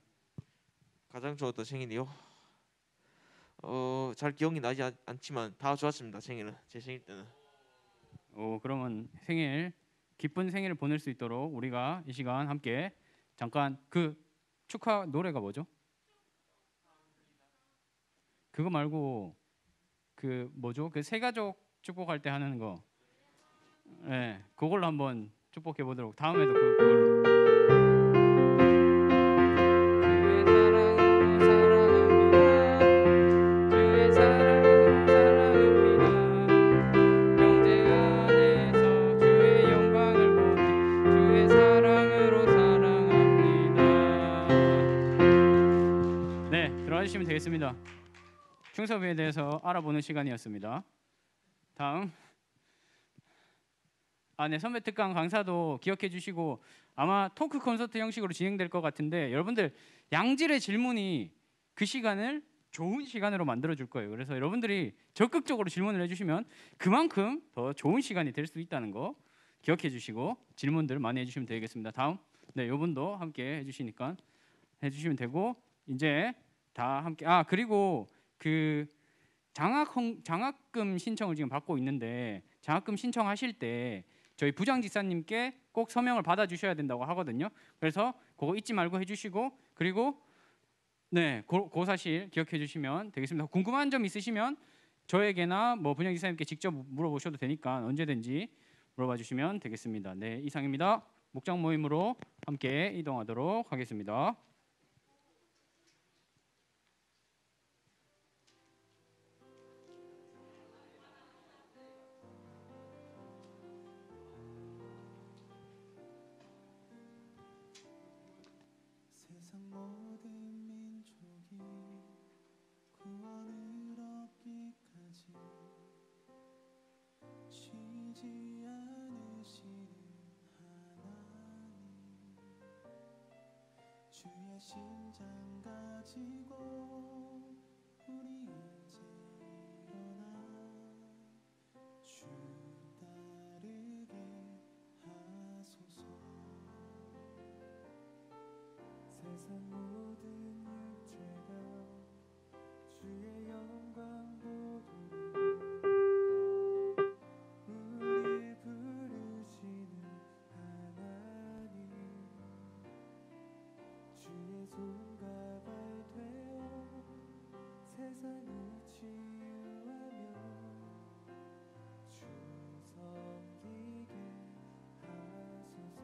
가장 좋았던 생일이요. 잘 기억이 나지 않지만 다 좋았습니다. 생일은 제 생일 때는. 그러면 생일 기쁜 생일을 보낼 수 있도록 우리가 이 시간 함께 잠깐 그 축하 노래가 뭐죠? 그거 말고 그 뭐죠? 그 새가족 축복할 때 하는 거. 네, 그걸로 한번 축복해 보도록. 다음에도 그걸로. 주의 사랑으로 사랑합니다. 형제 안에서 주의 영광을 보니 주의 사랑으로 사랑합니다. 네, 들어와 주시면 되겠습니다. 충섭에 대해서 알아보는 시간이었습니다. 다음. 네, 선배 특강 강사도 기억해 주시고 아마 토크 콘서트 형식으로 진행될 것 같은데 여러분들 양질의 질문이 그 시간을 좋은 시간으로 만들어 줄 거예요. 그래서 여러분들이 적극적으로 질문을 해주시면 그만큼 더 좋은 시간이 될 수 있다는 거 기억해 주시고 질문들 많이 해주시면 되겠습니다. 다음, 네, 이분도 함께 해주시니까 해주시면 되고 이제 다 함께. 그리고 그 장학금 신청을 지금 받고 있는데 장학금 신청하실 때 저희 부장지사님께 꼭 서명을 받아주셔야 된다고 하거든요. 그래서 그거 잊지 말고 해주시고 그리고 네, 그 사실 기억해 주시면 되겠습니다. 궁금한 점 있으시면 저에게나 뭐 부장지사님께 직접 물어보셔도 되니까 언제든지 물어봐 주시면 되겠습니다. 네, 이상입니다. 목장 모임으로 함께 이동하도록 하겠습니다. 세상 모든 민족이 구원을 얻기까지 쉬지 않으시는 하나님, 주의 심장 가지고 우리 이제 일어나 주 따르게 하소서. 세상 모든 육체가 주의 영광 보도록 우리 부르시는 하나님, 주의 손과 발 되어 세상을 치유하며 주 섬기게 하소서.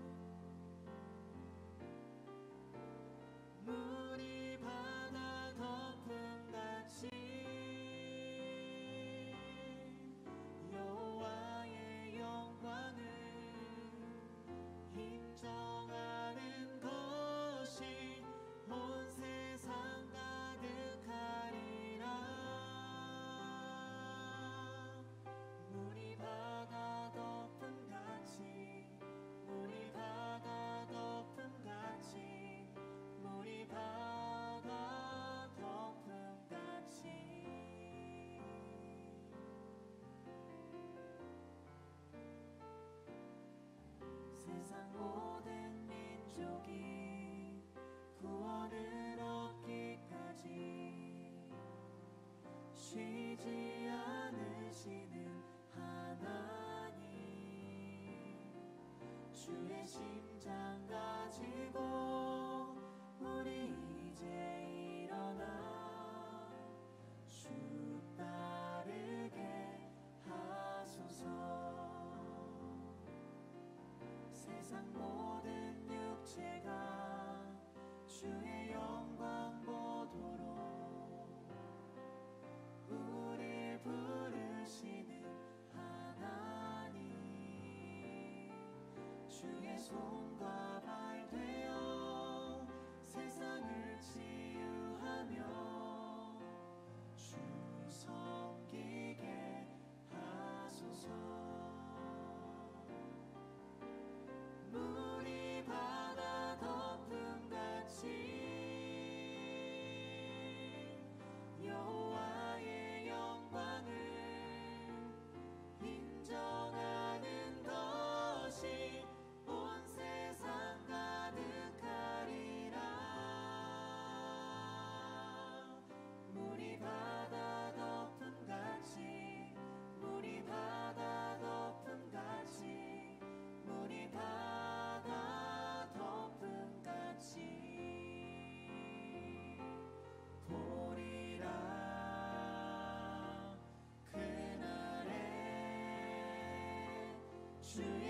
주의